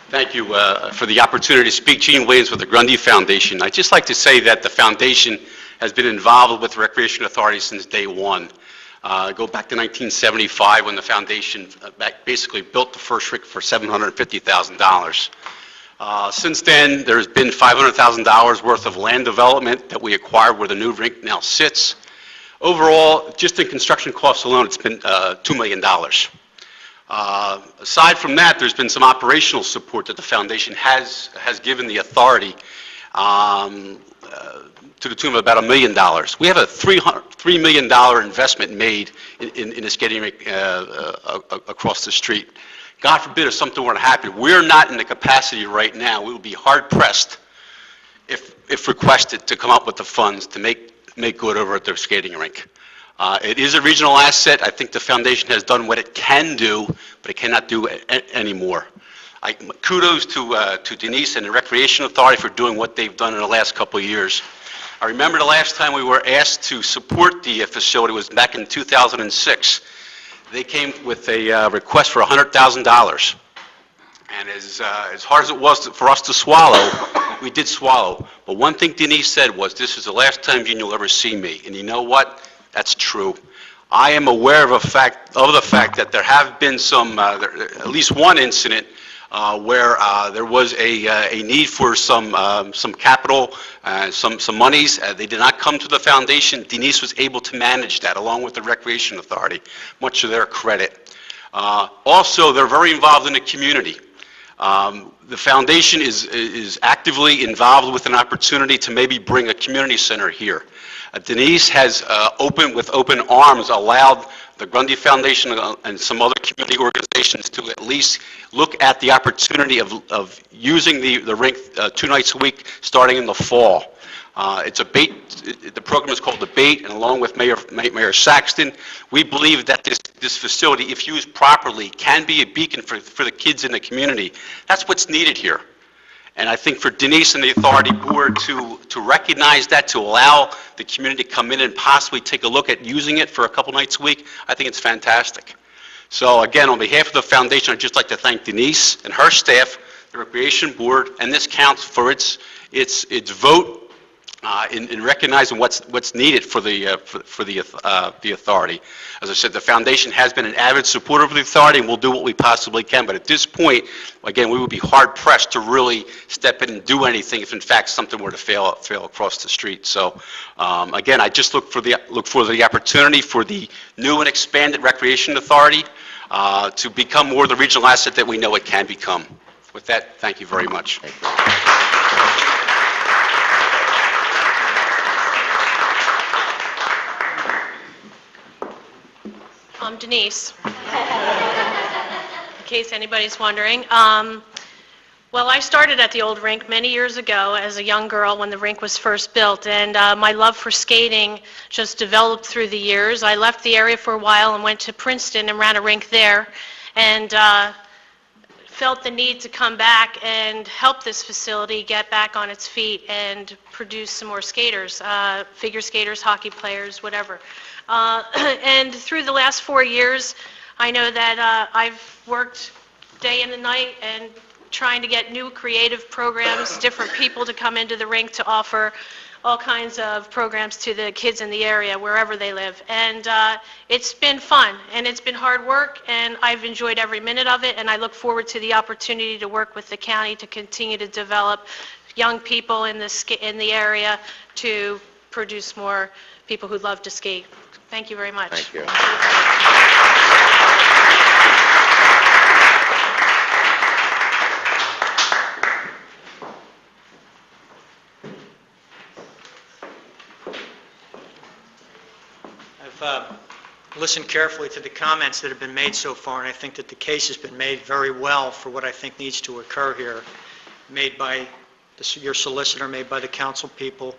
Thank you for the opportunity to speak. Gene Williams with the Grundy Foundation. I'd just like to say that the foundation has been involved with the Recreation Authority since day one. Go back to 1975 when the foundation basically built the first rink for $750,000. Since then, there's been $500,000 worth of land development that we acquired where the new rink now sits. Overall, just in construction costs alone, it's been $2 million. Aside from that, there's been some operational support that the foundation has given the authority to the tune of about $1 million. We have a $3 million investment made in a skating rink across the street. God forbid if something were to happen. We're not in the capacity right now. We would be hard pressed if requested to come up with the funds to make good over at their skating rink. It is a regional asset. I think the foundation has done what it can do, but it cannot do anymore. Kudos to Denise and the Recreation Authority for doing what they've done in the last couple of years. I remember the last time we were asked to support the facility was back in 2006. They came with a request for $100,000. And as hard as it was for us to swallow, we did swallow. But one thing Denise said was, "This is the last time, Gene, you'll ever see me." And you know what? That's true. I am aware of the fact that there have been some, at least one incident where there was a need for some capital, some monies. They did not come to the foundation. Denise was able to manage that along with the Recreation Authority, much to their credit. Also, they're very involved in the community. The foundation is actively involved with an opportunity to maybe bring a community center here. Denise has with open arms allowed the Grundy Foundation and some other community organizations to at least look at the opportunity of using the rink 2 nights a week starting in the fall. It's a bait. The program is called the Bait, and along with Mayor Saxton, we believe that this facility, if used properly, can be a beacon for the kids in the community. That's what's needed here. And I think for Denise and the Authority Board to recognize that, to allow the community to come in and possibly take a look at using it for a couple nights a week, I think it's fantastic. So again, on behalf of the foundation, I'd just like to thank Denise and her staff, the Recreation Board, and this council for its vote in recognizing what's needed for the authority. As I said, the foundation has been an avid supporter of the authority, and we'll do what we possibly can. But at this point, again, we would be hard pressed to really step in and do anything if, in fact, something were to fail across the street. So, again, I just look for the opportunity for the new and expanded Recreation Authority to become more the regional asset that we know it can become. With that, thank you very much. I'm Denise, in case anybody's wondering. Well, I started at the old rink many years ago as a young girl when the rink was first built, and my love for skating just developed through the years. I left the area for a while and went to Princeton and ran a rink there, and felt the need to come back and help this facility get back on its feet and produce some more skaters, figure skaters, hockey players, whatever. And through the last 4 years, I know that I've worked day and night and trying to get new creative programs, different people to come into the rink to offer all kinds of programs to the kids in the area, wherever they live. And it's been fun, and it's been hard work, and I've enjoyed every minute of it, and I look forward to the opportunity to work with the county to continue to develop young people in the area to produce more people who love to skate. Thank you very much. Thank you. I've listened carefully to the comments that have been made so far, and I think that the case has been made very well for what I think needs to occur here, made by your solicitor, made by the council people,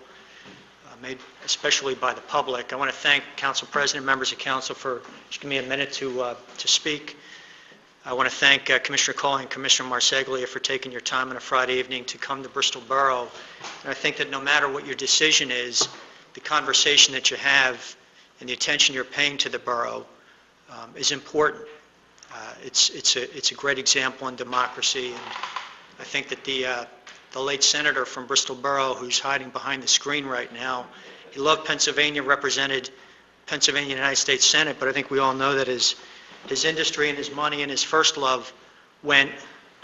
made especially by the public. I want to thank Council President, members of council for just giving me a minute to speak. I want to thank Commissioner Coley and Commissioner Marseglia for taking your time on a Friday evening to come to Bristol Borough. And I think that no matter what your decision is, the conversation that you have and the attention you're paying to the borough is important. It's a great example in democracy, and I think that the late senator from Bristol Borough, who's hiding behind the screen right now, he loved Pennsylvania, represented Pennsylvania in the United States Senate, but I think we all know that his industry and his money and his first love went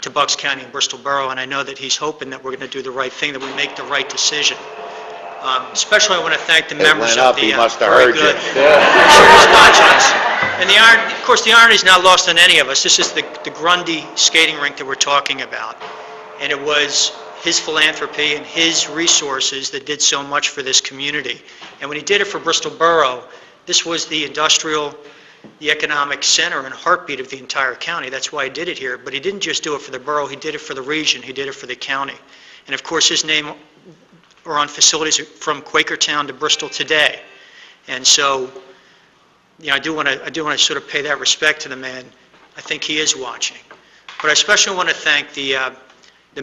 to Bucks County and Bristol Borough, and I know that he's hoping that we're going to do the right thing, that we make the right decision. Especially I want to thank the members of the... He must have heard you. I'm sure he's watching us. And of course, the irony is not lost on any of us. This is the Grundy skating rink that we're talking about, and it was his philanthropy and his resources that did so much for this community. And when he did it for Bristol Borough, this was the industrial, the economic center and heartbeat of the entire county. That's why he did it here. But he didn't just do it for the borough, he did it for the region, he did it for the county. And of course, his name are on facilities from Quakertown to Bristol today. And so, you know, I do want to sort of pay that respect to the man. I think he is watching. But I especially want to thank the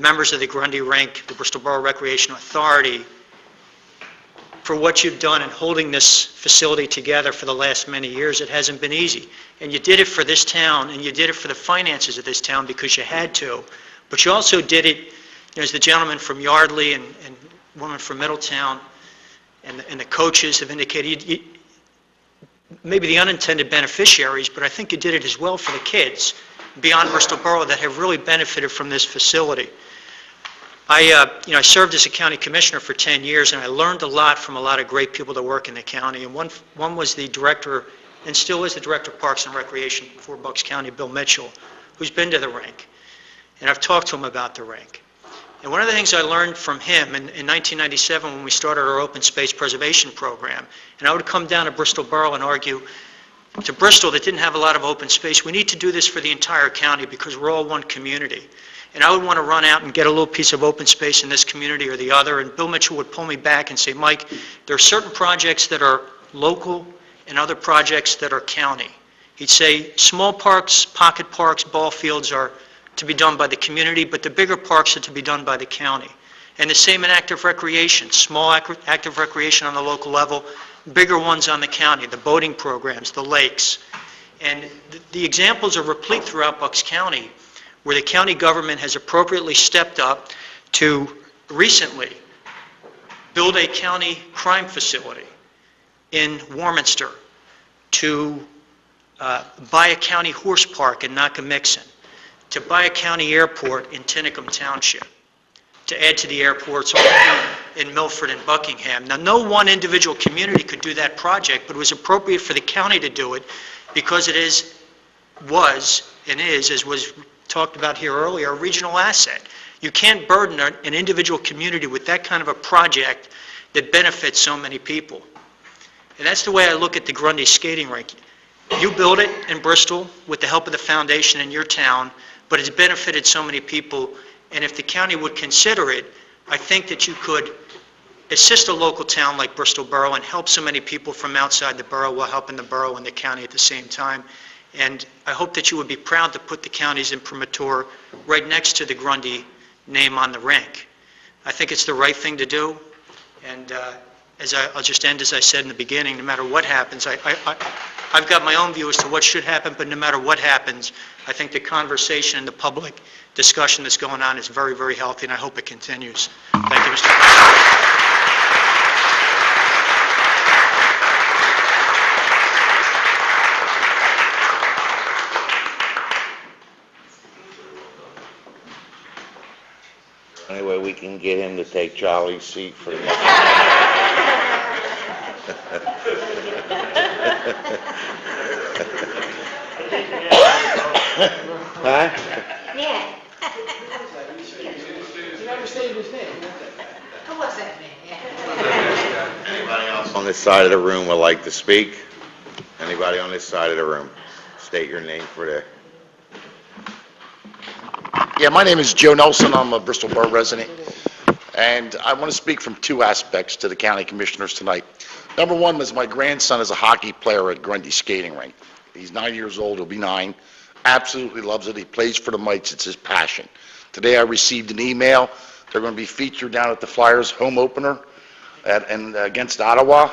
members of the Grundy Rink, the Bristol Borough Recreation Authority, for what you've done in holding this facility together for the last many years. It hasn't been easy. And you did it for this town, and you did it for the finances of this town because you had to. But you also did it, you know, as the gentleman from Yardley and woman from Middletown and the coaches have indicated, maybe the unintended beneficiaries, but I think you did it as well for the kids. beyond Bristol Borough that have really benefited from this facility. I served as a county commissioner for 10 years, and I learned a lot from a lot of great people that work in the county. And one was the director, and still is the director of Parks and Recreation for Bucks County, Bill Mitchell, who's been to the rink. And I've talked to him about the rink. And one of the things I learned from him in 1997 when we started our open space preservation program, and I would come down to Bristol Borough and argue to Bristol that didn't have a lot of open space, we need to do this for the entire county because we're all one community. And I would want to run out and get a little piece of open space in this community or the other, and Bill Mitchell would pull me back and say, Mike, there are certain projects that are local and other projects that are county. He'd say small parks, pocket parks, ball fields are to be done by the community, but the bigger parks are to be done by the county. And the same in active recreation, small active recreation on the local level, bigger ones on the county, the boating programs, the lakes. And the examples are replete throughout Bucks County where the county government has appropriately stepped up to recently build a county crime facility in Warminster, to buy a county horse park in Nockamixon, to buy a county airport in Tinicum Township, to add to the airports in Milford and Buckingham. Now, no one individual community could do that project, but it was appropriate for the county to do it because it was, as was talked about here earlier, a regional asset. You can't burden an individual community with that kind of a project that benefits so many people. And that's the way I look at the Grundy skating rink. You built it in Bristol with the help of the foundation in your town, but it's benefited so many people, and if the county would consider it, I think that you could assist a local town like Bristol Borough and help so many people from outside the borough while helping the borough and the county at the same time. And I hope that you would be proud to put the county's imprimatur right next to the Grundy name on the rink. I think it's the right thing to do, and I'll just end as I said in the beginning, no matter what happens, I've got my own view as to what should happen, but no matter what happens, I think the conversation and the public discussion that's going on is very, very healthy, and I hope it continues. Thank you, Mr. President. Anyway, we can get him to take Charlie's seat for the next. Huh? Yeah. You understand his name? Who was that man? Anybody else on this side of the room would like to speak? Anybody on this side of the room? State your name for the... Yeah, my name is Joe Nelson. I'm a Bristol Borough resident, and I want to speak from two aspects to the county commissioners tonight. Number one is my grandson is a hockey player at Grundy Skating Rink. He's 9 years old, he'll be 9, absolutely loves it. He plays for the Mites, it's his passion. Today I received an email, they're going to be featured down at the Flyers home opener against Ottawa.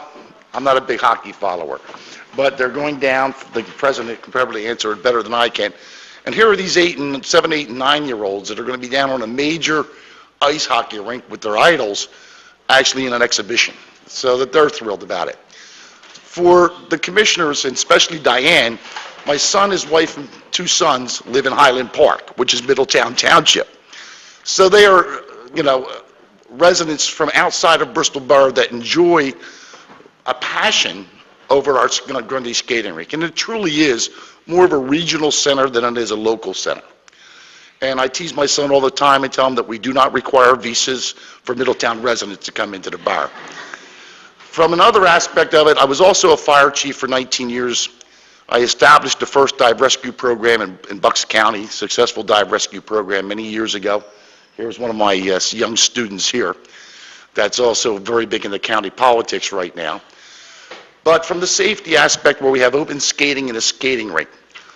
I'm not a big hockey follower, but they're going down, the president can probably answer it better than I can. And here are these 7, 8, and 9-year-olds that are going to be down on a major ice hockey rink with their idols actually in an exhibition, so that they're thrilled about it. For the commissioners, and especially Diane, my son, his wife, and 2 sons live in Highland Park, which is Middletown Township. So they are, residents from outside of Bristol Borough that enjoy a passion over our Grundy Skating Rink. And it truly is more of a regional center than it is a local center. And I tease my son all the time and tell him that we do not require visas for Middletown residents to come into the borough. From another aspect of it, I was also a fire chief for 19 years. I established the first dive rescue program in Bucks County, successful dive rescue program many years ago. Here's one of my young students here. That's also very big in the county politics right now. But from the safety aspect, where we have open skating in a skating rink,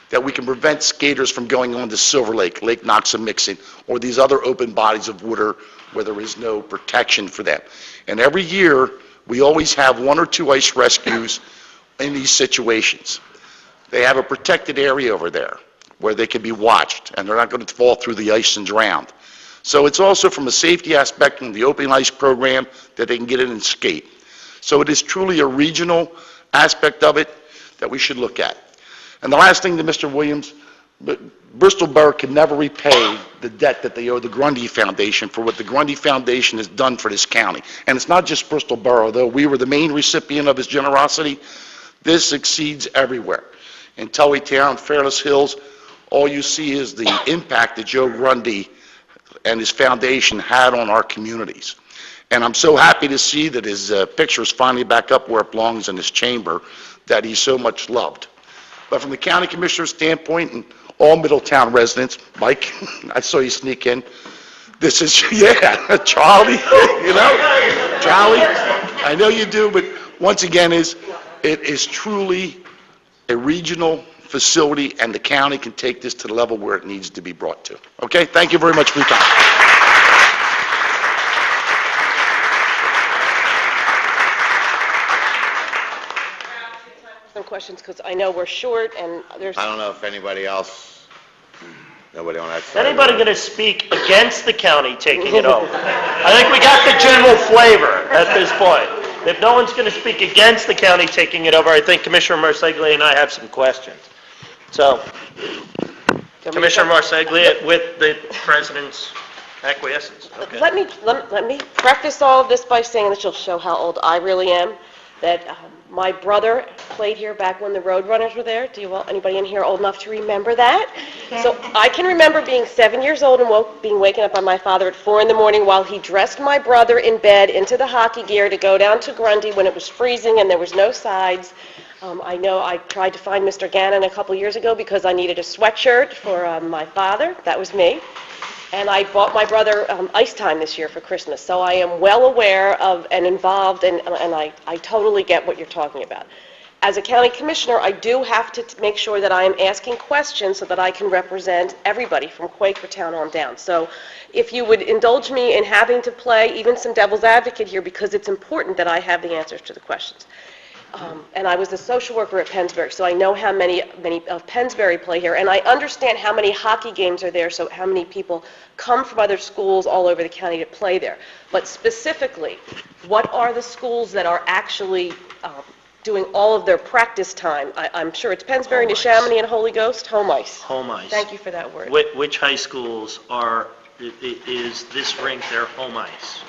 that we can prevent skaters from going on to Silver Lake, Lake Nockamixon, or these other open bodies of water where there is no protection for them. And every year, we always have 1 or 2 ice rescues in these situations. They have a protected area over there where they can be watched, and they're not going to fall through the ice and drown. So it's also from a safety aspect in the open ice program that they can get in and skate. So it is truly a regional aspect of it that we should look at. And the last thing to Mr. Williams, But Bristol Borough can never repay the debt that they owe the Grundy Foundation for what the Grundy Foundation has done for this county. And it's not just Bristol Borough, though we were the main recipient of his generosity. This exceeds everywhere. In Tullytown, Fairless Hills, all you see is the impact that Joe Grundy and his foundation had on our communities. And I'm so happy to see that his picture is finally back up where it belongs in his chamber that he so much loved. But from the county commissioner's standpoint, and all Middletown residents, Mike, I saw you sneak in, this is, yeah, Charlie, you know, Charlie, I know you do, but once again, it is truly a regional facility, and the county can take this to the level where it needs to be brought to. Okay, thank you very much for your time. Some questions, because I know we're short, and there's... I don't know if anybody else, nobody on that side. Is anybody going to speak against the county taking it over? I think we got the general flavor at this point. If no one's going to speak against the county taking it over, I think Commissioner Marseglia and I have some questions. So, Commissioner Marseglia, with the President's acquiescence. Okay. Let me preface all of this by saying this will show how old I really am, that my brother played here back when the Roadrunners were there. Anybody in here old enough to remember that? So I can remember being 7 years old and being waken up by my father at 4 in the morning while he dressed my brother in bed into the hockey gear to go down to Grundy when it was freezing and there was no sides. I know I tried to find Mr. Gannon a couple years ago because I needed a sweatshirt for my father. That was me. And I bought my brother ice time this year for Christmas. So I am well aware of and involved, and I totally get what you're talking about. As a county commissioner, I do have to make sure that I am asking questions so that I can represent everybody from Quakertown on down. So if you would indulge me in having to play even some devil's advocate here, because it's important that I have the answers to the questions. And I was a social worker at Pennsbury, so I know how many of Pennsbury play here, and I understand how many hockey games are there, so how many people come from other schools all over the county to play there. But specifically, what are the schools that are actually doing all of their practice time? I'm sure it's Pennsbury, Neshaminy, and Holy Ghost, home ice. Home ice. Thank you for that word. Which high schools is this rink their home ice?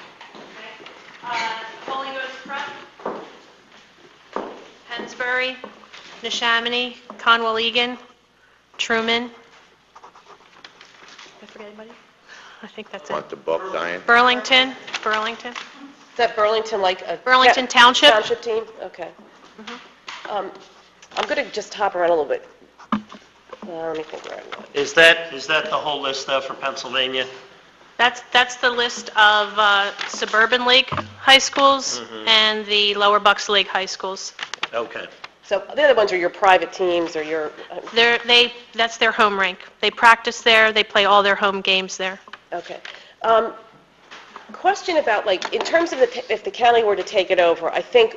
Holy Ghost Prep, Pennsbury, Neshaminy, Conwell-Egan, Truman. Did I forget anybody? I think that's it. Want the book, Diane? Burlington. Is that Burlington like a... Burlington Township? Township team? Okay. I'm going to just hop around a little bit. Let me think where I'm going. Is that the whole list though for Pennsylvania? That's the list of suburban league high schools and the lower Bucks League high schools. Okay. So the other ones are your private teams or your... That's their home rink. They practice there, they play all their home games there. Okay. Question about, like, in terms of if the county were to take it over, I think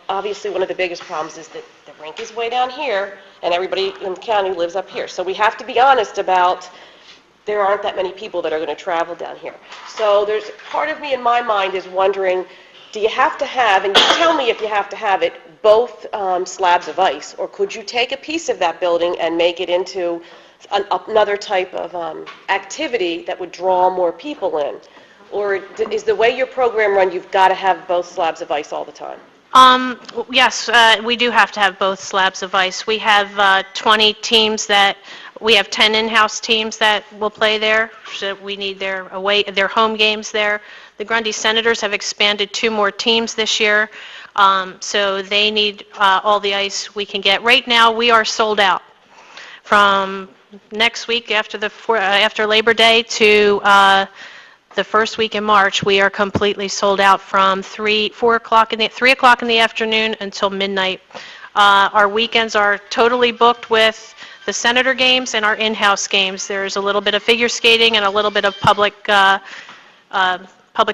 obviously one of the biggest problems is that the rink is way down here and everybody in the county lives up here. So we have to be honest about there aren't that many people that are going to travel down here. So there's part of me in my mind is wondering, do you have to have, and you tell me if you have to have it, both slabs of ice, or could you take a piece of that building and make it into another type of activity that would draw more people in? Or is the way your program run, you've got to have both slabs of ice all the time? Yes, we do have to have both slabs of ice. We have 20 teams we have 10 in-house teams that will play there, so we need their home games there. The Grundy Senators have expanded 2 more teams this year, so they need all the ice we can get. Right now, we are sold out. From next week after Labor Day to the first week in March, we are completely sold out from 3 o'clock in the afternoon until midnight. Our weekends are totally booked with the Senator games and our in-house games. There's a little bit of figure skating and a little bit of public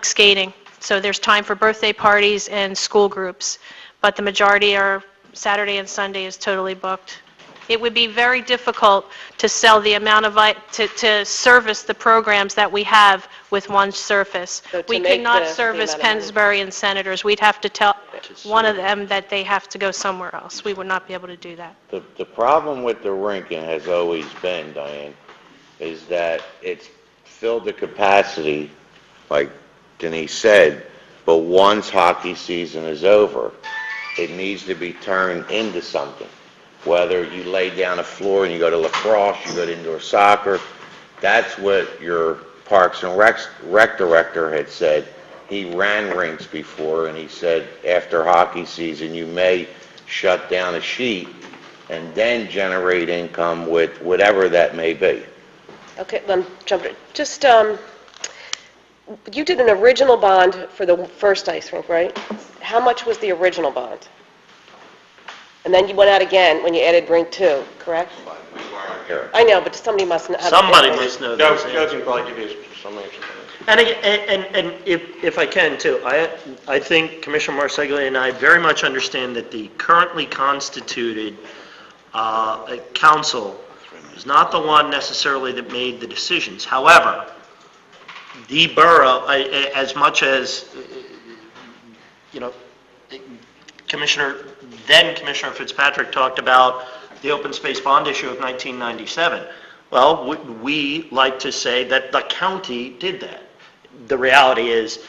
skating. So there's time for birthday parties and school groups. But the majority are Saturday and Sunday is totally booked. it would be very difficult to sell the amount of, to service the programs that we have with one surface. So to We make cannot the service amount of money. Pennsbury and Senators. We'd have to tell one of them that they have to go somewhere else. We would not be able to do that. The problem with the rink, and has always been, Diane, is that it's filled the capacity, like Denise said, but once hockey season is over, it needs to be turned into something. Whether you lay down a floor and you go to lacrosse, you go to indoor soccer, that's what your Parks and Rec director had said. He ran rinks before, and he said after hockey season, you may shut down a sheet and then generate income with whatever that may be. Okay, let me jump in. Just, you did an original bond for the first ice rink, right? How much was the original bond? And then you went out again when you added rink 2, correct? I know, but somebody must have... Somebody must know those Joe answers. can probably give you some answers. And if I can too, I think Commissioner Marseglia and I very much understand that the currently constituted council is not the one necessarily that made the decisions. However, the borough, as much as, you know, then Commissioner Fitzpatrick talked about the open space bond issue of 1997. Well, we like to say that the county did that. The reality is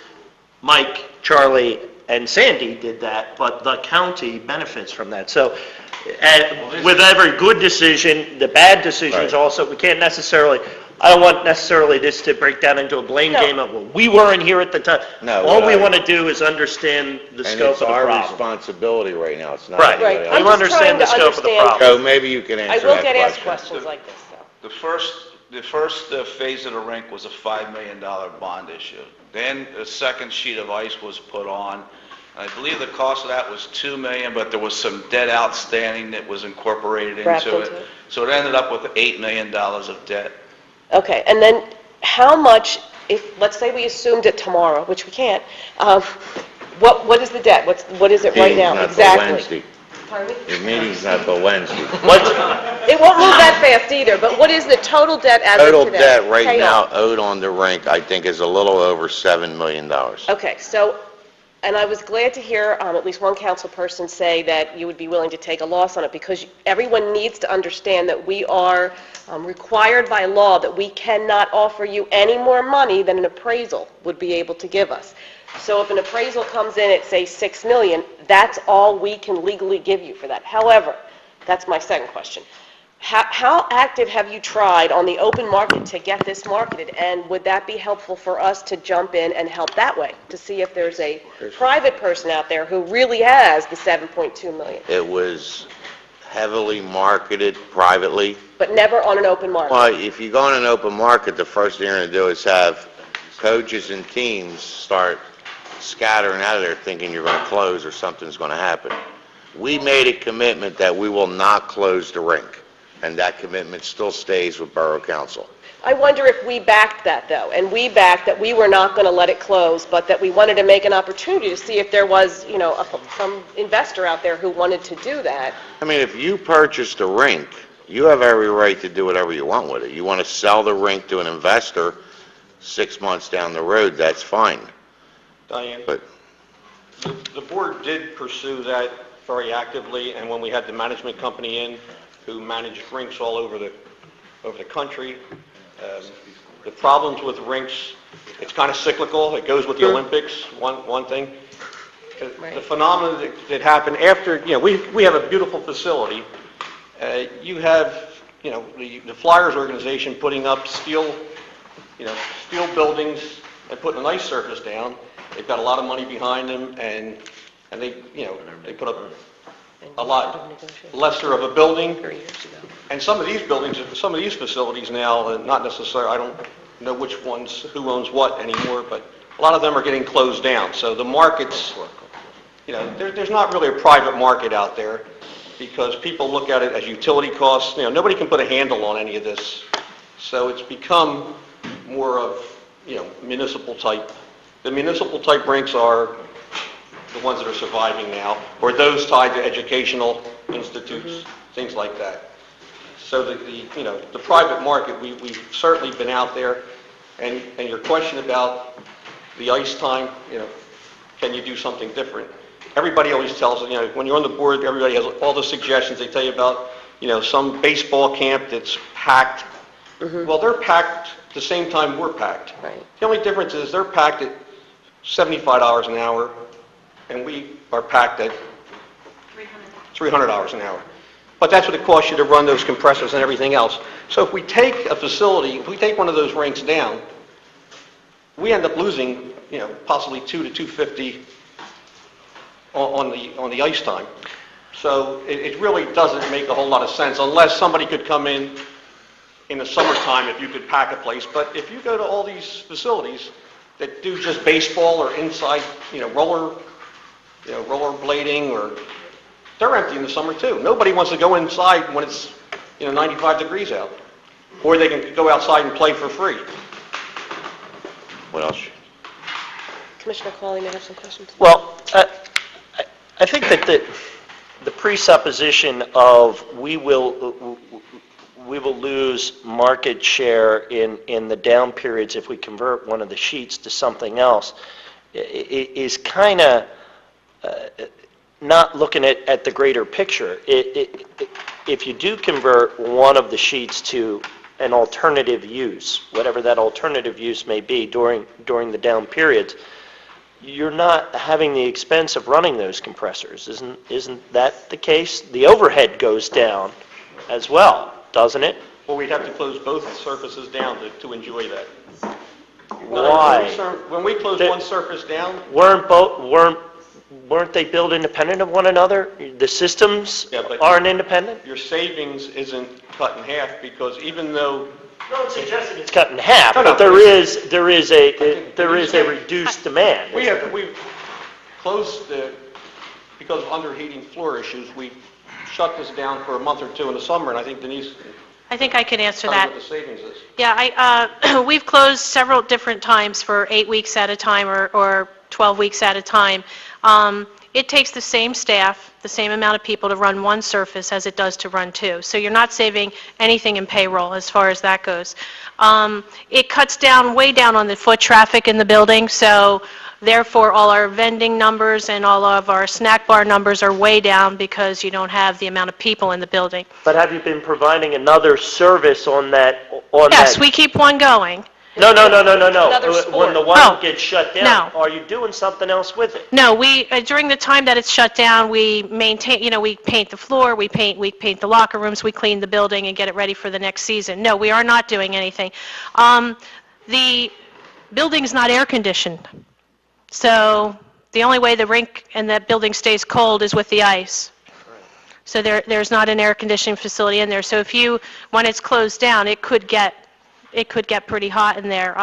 Mike, Charlie, and Sandy did that, but the county benefits from that. So with every good decision, the bad decisions also, we can't necessarily, I don't want necessarily this to break down into a blame game of, well, we weren't here at the time. No, All we but want to do is understand the And scope it's of the our problem. responsibility right now, it's not Right. anybody Right. else's. We understand the scope of the problem. So maybe you can I answer will that get asked question. questions like this, though. The first phase of the rink was a $5 million bond issue. Then a second sheet of ice was put on. I believe the cost of that was $2 million, but there was some debt outstanding that was incorporated Wrapped into into it. it. So it ended up with $8 million of debt. Okay, and then how much, if, let's say we assumed it tomorrow, which we can't, what is the debt? What is it right now? Meeting's not till Wednesday. Pardon me? Your meeting's not till Wednesday. It won't move that fast either, but what is the total debt as of Total today? debt right Pay now off. owed on the rink, I think, is a little over $7 million. Okay, so, and I was glad to hear at least one council person say that you would be willing to take a loss on it, because everyone needs to understand that we are required by law that we cannot offer you any more money than an appraisal would be able to give us. So if an appraisal comes in at, say, $6 million, that's all we can legally give you for that. However, that's my second question. How active have you tried on the open market to get this marketed? And would that be helpful for us to jump in and help that way, to see if there's a private person out there who really has the $7.2 million, It was heavily marketed privately. but never on an open market? Well, if you go on an open market, the first thing you're going to do is have coaches and teams start scattering out of there thinking you're going to close or something's going to happen. We made a commitment that we will not close the rink, and that commitment still stays with Borough Council. I wonder if we backed that, though, and we backed that we were not going to let it close, but that we wanted to make an opportunity to see if there was, you know, some investor out there who wanted to do that. I mean, if you purchase the rink, you have every right to do whatever you want with it. You want to sell the rink to an investor 6 months down the road, that's fine. Diane, But the board did pursue that very actively, and when we had the management company in who managed rinks all over the country, the problems with rinks, it's kind of cyclical. It goes with the Olympics, one thing. The phenomenon that happened after, you know, we have a beautiful facility. You have, you know, the Flyers organization putting up steel buildings and putting an ice surface down. They've got a lot of money behind them, and they, you know, they put up a lot lesser of a building. And some of these buildings, some of these facilities now, not necessarily, I don't know which ones, who owns what anymore, but a lot of them are getting closed down. So the markets, you know, there's not really a private market out there, because people look at it as utility costs. You know, nobody can put a handle on any of this. So it's become more of, you know, municipal type. The municipal type rinks are the ones that are surviving now, or those tied to educational institutes, things like that. So the private market, we've certainly been out there, and your question about the ice time, can you do something different? Everybody always tells, when you're on the board, everybody has all the suggestions. They tell you about, some baseball camp that's packed. Well, they're packed the same time we're packed. Right. The only difference is they're packed at $75 an hour, and we are packed at $300 an hour. But that's what it costs you to run those compressors and everything else. So if we take a facility, if we take one of those rinks down, we end up losing, possibly $2 to $250 on the ice time. So it really doesn't make a whole lot of sense unless somebody could come in the summertime if you could pack a place. But if you go to all these facilities that do just baseball or inside, roller blading, or they're empty in the summer too. Nobody wants to go inside when it's 95 degrees out, or they can go outside and play for free. What else? Commissioner Cawley may have some questions. Well, I think that the presupposition of we will lose market share in the down periods if we convert one of the sheets to something else is kind of not looking at the greater picture. If you do convert one of the sheets to an alternative use, whatever that alternative use may be during the down periods, you're not having the expense of running those compressors. Isn't that the case? The overhead goes down as well, doesn't it? Well, we'd have to close both surfaces down to enjoy that. Why? When we close one surface down, Weren't they built independent of one another? The systems aren't independent? your savings isn't cut in half, because even though... No one's suggesting it's cut in half, No, no, but there is a reduced demand. We've closed because of underheating floor issues, we shut this down for a month or two in the summer, and I think Denise... I think I can answer tell that. you what the savings is. Yeah, we've closed several different times for 8 weeks at a time or 12 weeks at a time. It takes the same staff, the same amount of people to run one surface as it does to run two. So you're not saving anything in payroll as far as that goes. It cuts way down on the foot traffic in the building, so therefore all our vending numbers and all of our snack bar numbers are way down because you don't have the amount of people in the building. But have you been providing another service on that? Yes, we keep one going. No. Another sport. When the one gets shut down, No. are you doing something else with it? No, we, during the time that it's shut down, we maintain, we paint the floor, we paint the locker rooms, we clean the building and get it ready for the next season. No, we are not doing anything. The building's not air conditioned. So the only way the rink and that building stays cold is with the ice. So there's not an air conditioning facility in there. So when it's closed down, it could get pretty hot in there.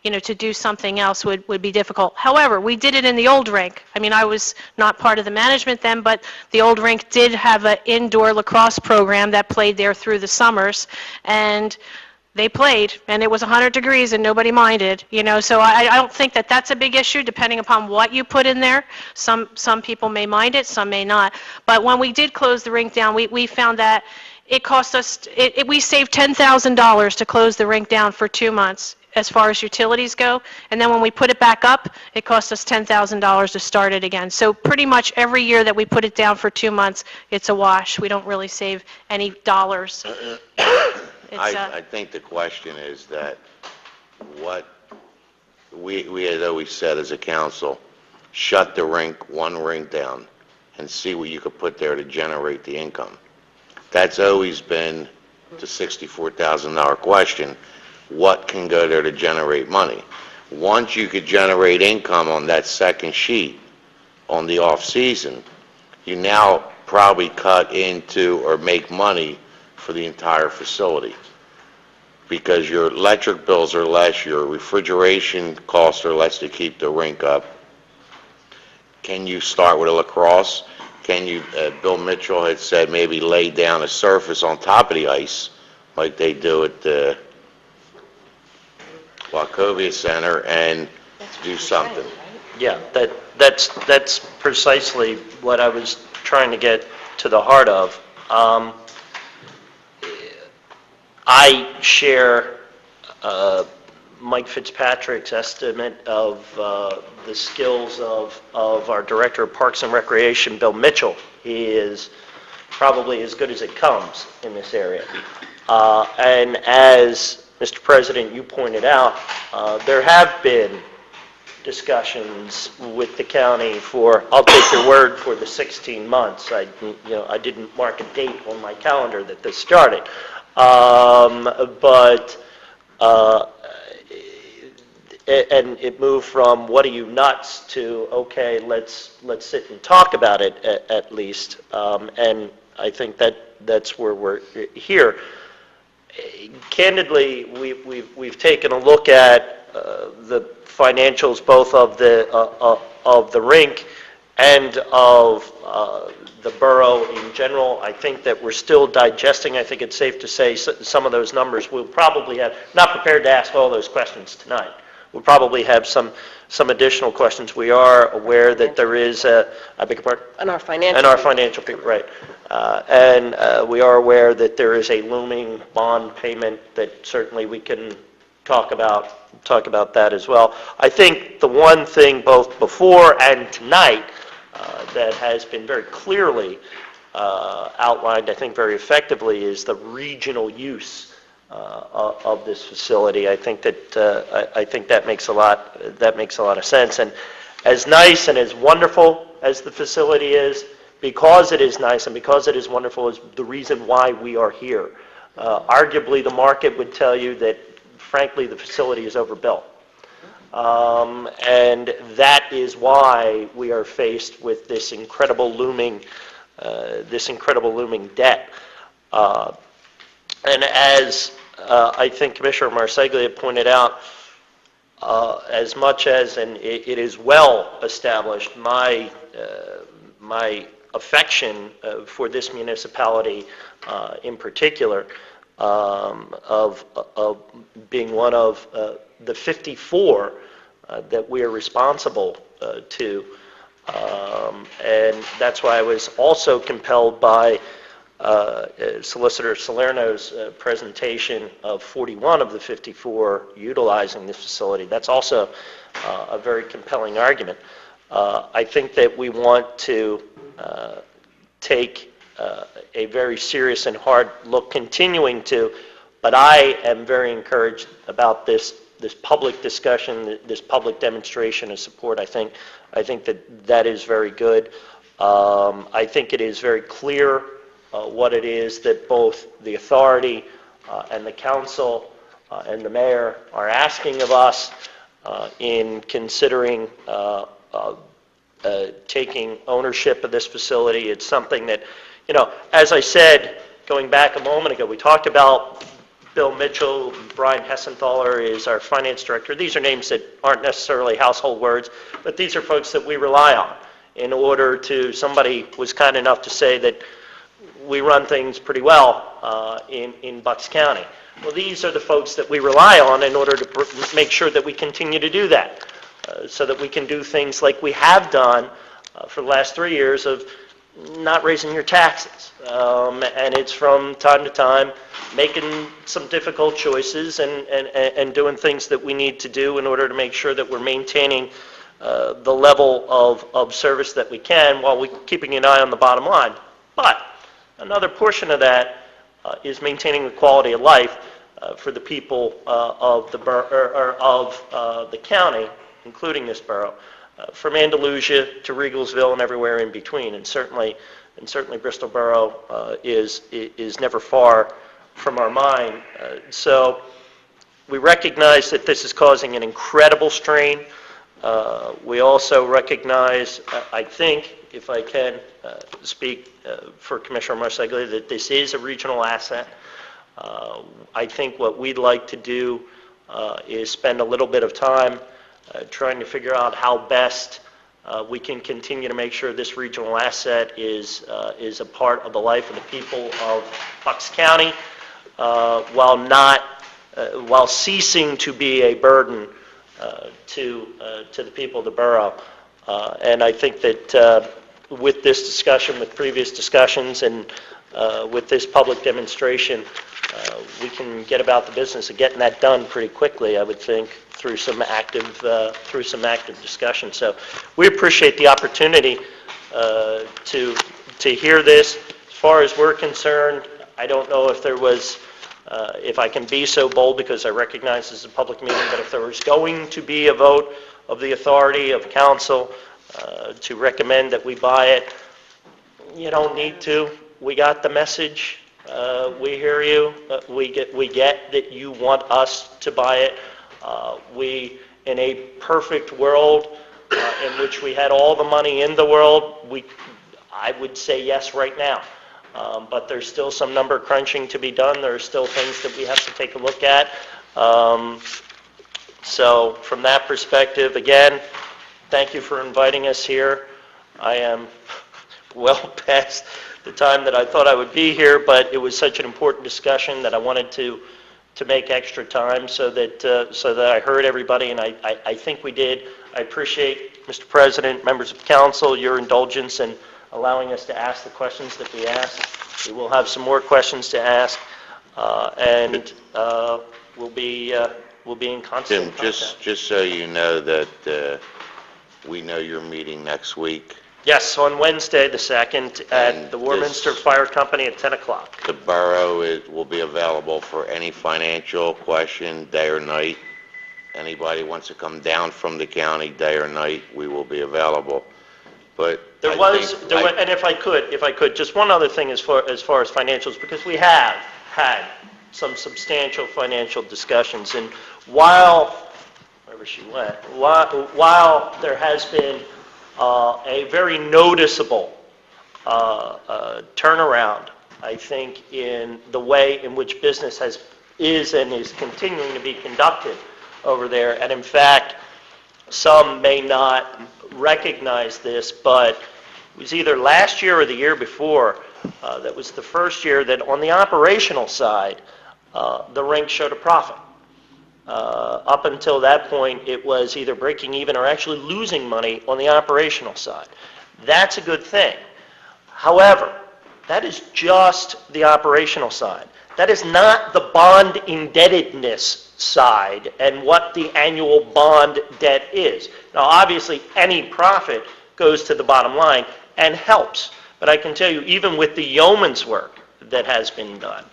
To do something else would be difficult. However, we did it in the old rink. I mean, I was not part of the management then, but the old rink did have an indoor lacrosse program that played there through the summers, and they played, and it was 100 degrees and nobody minded, so I don't think that that's a big issue, depending upon what you put in there. Some people may mind it, some may not. But when we did close the rink down, we found that it cost us, we saved $10,000 to close the rink down for 2 months as far as utilities go, and then when we put it back up, it cost us $10,000 to start it again. So pretty much every year that we put it down for 2 months, it's a wash. We don't really save any dollars. I think the question is that what we had always said as a council, shut one rink down and see what you could put there to generate the income. That's always been the $64,000 question. What can go there to generate money? Once you could generate income on that second sheet on the off season, you now probably cut into or make money for the entire facility, because your electric bills are less, your refrigeration costs are less to keep the rink up. Can you start with a lacrosse? Can you, Bill Mitchell had said maybe lay down a surface on top of the ice like they do at the Wachovia Center and do something? Yeah, that's precisely what I was trying to get to the heart of. I share Mike Fitzpatrick's estimate of the skills of our Director of Parks and Recreation, Bill Mitchell. He is probably as good as it comes in this area. And as, Mr. President, you pointed out, there have been discussions with the county for, I'll take your word, for the 16 months. I didn't mark a date on my calendar that this started. And it moved from, what are you, nuts, to, okay, let's sit and talk about it at least. And I think that's where we're here. Candidly, we've taken a look at the financials both of the rink and of the borough in general. I think that we're still digesting. I think it's safe to say some of those numbers we'll probably have, not prepared to ask all those questions tonight. We'll probably have some additional questions. We are aware that there is I beg your pardon? And our financial. And our financial people, right. And we are aware that there is a looming bond payment that certainly we can talk about that as well. I think the one thing both before and tonight that has been very clearly outlined, I think very effectively, is the regional use of this facility. I think that makes a lot of sense. And as nice and as wonderful as the facility is, because it is nice and because it is wonderful, is the reason why we are here. Arguably, the market would tell you that, frankly, the facility is overbuilt. And that is why we are faced with this incredible looming debt. And as I think Commissioner Marseglia pointed out, as much as, and it is well established, my affection for this municipality in particular, of being one of the 54 that we are responsible to. And that's why I was also compelled by Solicitor Salerno's presentation of 41 of the 54 utilizing this facility. That's also a very compelling argument. I think that we want to take a very serious and hard look, continuing to, but I am very encouraged about this public discussion, this public demonstration of support. I think that is very good. I think it is very clear what it is that both the authority and the council and the mayor are asking of us in considering taking ownership of this facility. It's something that, as I said, going back a moment ago, we talked about Bill Mitchell. Brian Hessenthaler is our finance director. These are names that aren't necessarily household words, but these are folks that we rely on in order to, somebody was kind enough to say that we run things pretty well in Bucks County. Well, these are the folks that we rely on in order to make sure that we continue to do that, so that we can do things like we have done for the last 3 years of not raising your taxes. And it's from time to time making some difficult choices and doing things that we need to do in order to make sure that we're maintaining the level of service that we can while we're keeping an eye on the bottom line. But another portion of that is maintaining the quality of life for the people of the county, including this borough, from Andalusia to Regalsville and everywhere in between. And certainly Bristol Borough is never far from our mind. So we recognize that this is causing an incredible strain. We also recognize, I think, if I can speak for Commissioner Marseglia, that this is a regional asset. I think what we'd like to do is spend a little bit of time trying to figure out how best we can continue to make sure this regional asset is a part of the life of the people of Bucks County, while ceasing to be a burden to the people of the borough. And I think that with this discussion, with previous discussions, and with this public demonstration, we can get about the business of getting that done pretty quickly, I would think, through some active discussion. So we appreciate the opportunity to hear this. As far as we're concerned, I don't know if there was, if I can be so bold because I recognize this is a public meeting, but if there was going to be a vote of the authority of council to recommend that we buy it, you don't need to. We got the message. We hear you. We get that you want us to buy it. In a perfect world in which we had all the money in the world, I would say yes right now. But there's still some number crunching to be done. There are still things that we have to take a look at. So from that perspective, again, thank you for inviting us here. I am well past the time that I thought I would be here, but it was such an important discussion that I wanted to make extra time so that I heard everybody, and I think we did. I appreciate, Mr. President, members of council, your indulgence in allowing us to ask the questions that we asked. We will have some more questions to ask, and we'll be in constant contact. Just so you know that we know you're meeting next week. Yes, on Wednesday, the 2nd, at And the Warminster Fire Company at 10 o'clock. The borough will be available for any financial question, day or night. Anybody wants to come down from the county, day or night, we will be available. But There was, and if I could, just one other thing as far as financials, because we have had some substantial financial discussions, and wherever she went, while there has been a very noticeable turnaround, I think, in the way in which business is continuing to be conducted over there. And in fact, some may not recognize this, but it was either last year or the year before, that was the first year that on the operational side, the rink showed a profit. Up until that point, it was either breaking even or actually losing money on the operational side. That's a good thing. However, that is just the operational side. That is not the bond indebtedness side and what the annual bond debt is. Now, obviously, any profit goes to the bottom line and helps. But I can tell you, even with the yeoman's work that has been done,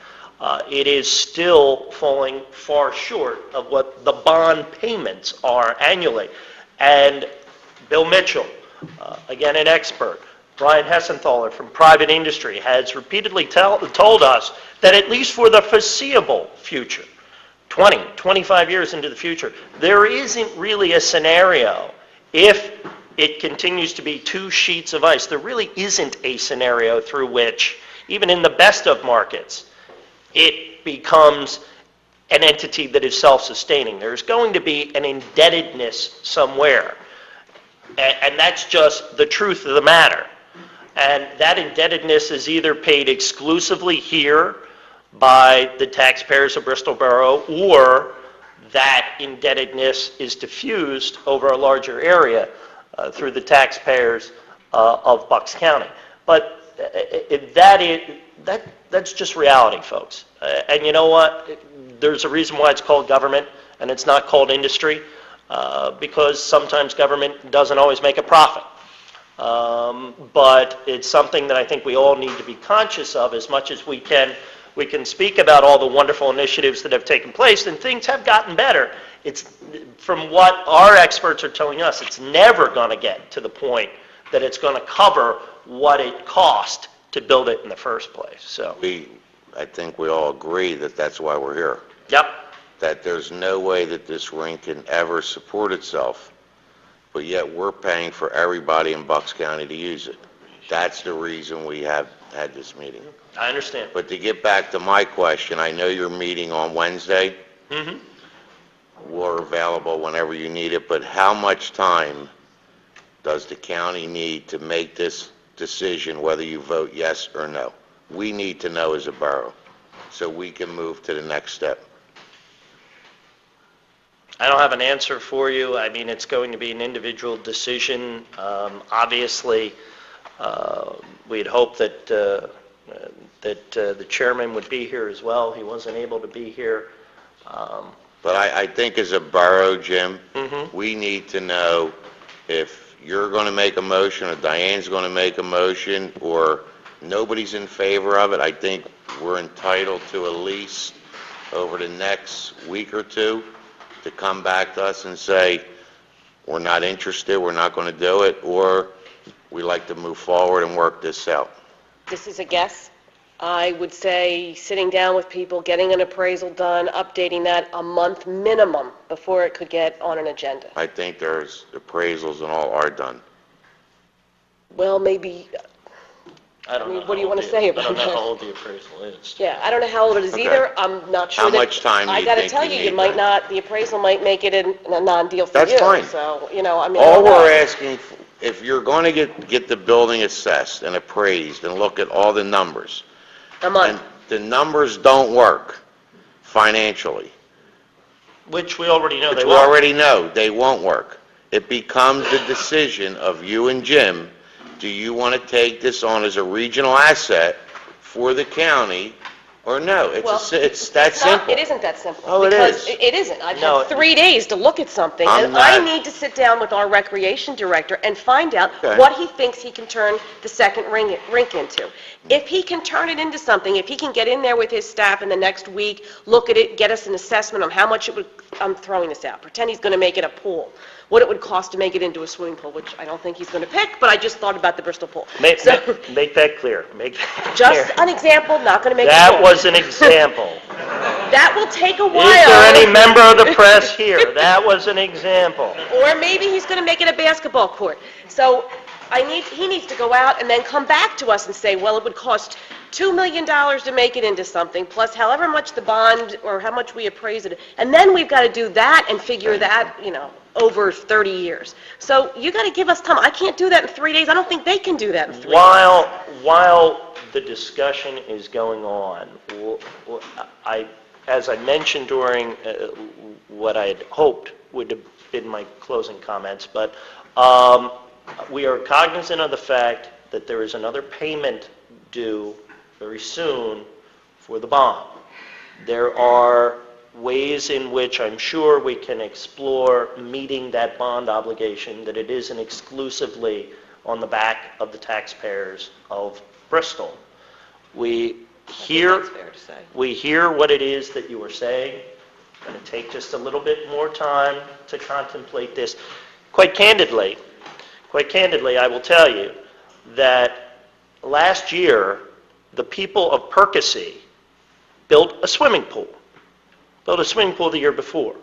it is still falling far short of what the bond payments are annually. And Bill Mitchell, again an expert, Brian Hessenthaler from private industry has repeatedly told us that at least for the foreseeable future, 20, 25 years into the future, there isn't really a scenario if it continues to be two sheets of ice. There really isn't a scenario through which, even in the best of markets, it becomes an entity that is self-sustaining. There's going to be an indebtedness somewhere. And that's just the truth of the matter. And that indebtedness is either paid exclusively here by the taxpayers of Bristol Borough, or that indebtedness is diffused over a larger area through the taxpayers of Bucks County. But that's just reality, folks. And you know what? There's a reason why it's called government and it's not called industry, because sometimes government doesn't always make a profit. But it's something that I think we all need to be conscious of as much as we can. We can speak about all the wonderful initiatives that have taken place, and things have gotten better. It's, from what our experts are telling us, it's never going to get to the point that it's going to cover what it cost to build it in the first place. So I think we all agree that that's why we're here. Yep. That there's no way that this rink can ever support itself, but yet we're paying for everybody in Bucks County to use it. That's the reason we have had this meeting. I understand. But to get back to my question, I know you're meeting on Wednesday. Mm-hmm. We're available whenever you need it, but how much time does the county need to make this decision, whether you vote yes or no? We need to know as a borough, so we can move to the next step. I don't have an answer for you. I mean, it's going to be an individual decision. Obviously, we'd hope that that the chairman would be here as well. He wasn't able to be here. But I think as a borough, Jim, Mhm. we need to know if you're going to make a motion, or Diane's going to make a motion, or nobody's in favor of it. I think we're entitled to at least, over the next week or two, to come back to us and say, we're not interested, we're not going to do it, or we like to move forward and work this out. This is a guess. I would say sitting down with people, getting an appraisal done, updating that a month minimum before it could get on an agenda. I think there's appraisals and all are done. Well, maybe, I don't know. what do you want to say about I don't know that? how old the appraisal is. Yeah, I don't know how old it is Okay. either. I'm not sure How that... much time do I you got to think tell you you, you need might then? not, the appraisal might make it a non-deal for That's you. fine. So, I mean, I All don't know. we're asking, if you're going to get the building assessed and appraised and look at all the numbers, A month. and the numbers don't work financially, Which we already know which they we won't. already know, they won't work. It becomes the decision of you and Jim, do you want to take this on as a regional asset for the county, or no? Well, It's that It's not- simple. It isn't that simple. Oh, it Because is. it isn't. I've No, had 3 days to look at something, I'm and I not- need to sit down with our recreation director and find out Okay. what he thinks he can turn the second rink into. If he can turn it into something, if he can get in there with his staff in the next week, look at it, get us an assessment on how much it would, I'm throwing this out, pretend he's going to make it a pool, what it would cost to make it into a swimming pool, which I don't think he's going to pick, but I just thought about the Bristol pool. Make So, make that clear. Make that just clear. an example, not going to make a That pool. was an example. That will take a while. Is there any member of the press here? That was an example. Or maybe he's going to make it a basketball court. So he needs to go out and then come back to us and say, well, it would cost $2 million to make it into something, plus however much the bond, or how much we appraise it. And then we've got to do that and figure that, over 30 years. So you got to give us time. I can't do that in 3 days. I don't think they can do that in 3 days. While the discussion is going on, as I mentioned during what I had hoped would have been my closing comments, but we are cognizant of the fact that there is another payment due very soon for the bond. There are ways in which I'm sure we can explore meeting that bond obligation, that it isn't exclusively on the back of the taxpayers of Bristol. We hear what it is that you are saying. It's going to take just a little bit more time to contemplate this. Quite candidly, I will tell you that last year, the people of Percy built a swimming pool. Built a swimming pool the year before.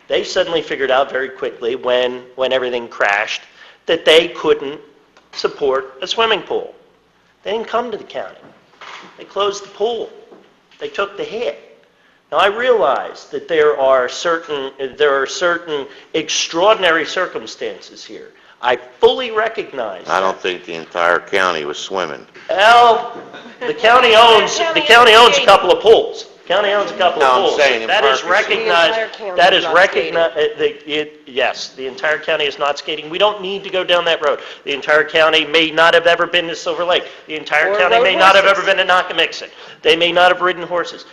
They suddenly figured out very quickly when everything crashed that they couldn't support a swimming pool. They didn't come to the county. They closed the pool. They took the hit. Now, I realize that there are certain extraordinary circumstances here. I fully recognize I don't think the entire county was swimming. Well, the county owns a couple of pools. County owns a couple of No, I'm pools. saying in That is Percy. recognized, The entire county that is is not recognized, yes, the entire county is not skating. We don't need to go down that road. The entire county may not have ever been to Silver Lake. The entire Or county rode may not have horses. ever been to Nockamixon. They may not have ridden horses.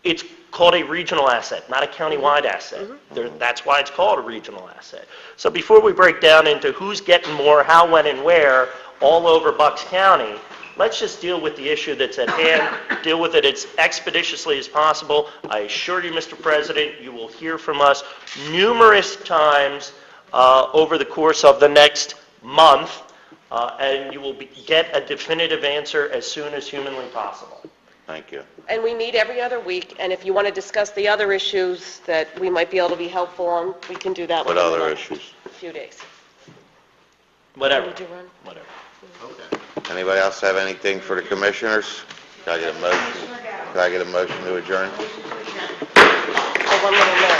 It's called a regional asset, not a countywide asset. That's why it's called a regional asset. So before we break down into who's getting more, how, when, and where, all over Bucks County, let's just deal with the issue that's at hand, deal with it as expeditiously as possible. I assure you, Mr. President, you will hear from us numerous times over the course of the next month, and you will get a definitive answer as soon as humanly possible. Thank you. And we meet every other week, and if you want to discuss the other issues that we might be able to be helpful on, we can do that What within other a issues? few days. Whatever. Need to run? Whatever. Anybody else have anything for the commissioners? Can I get a motion? Can I get a motion to adjourn? Oh, one little note.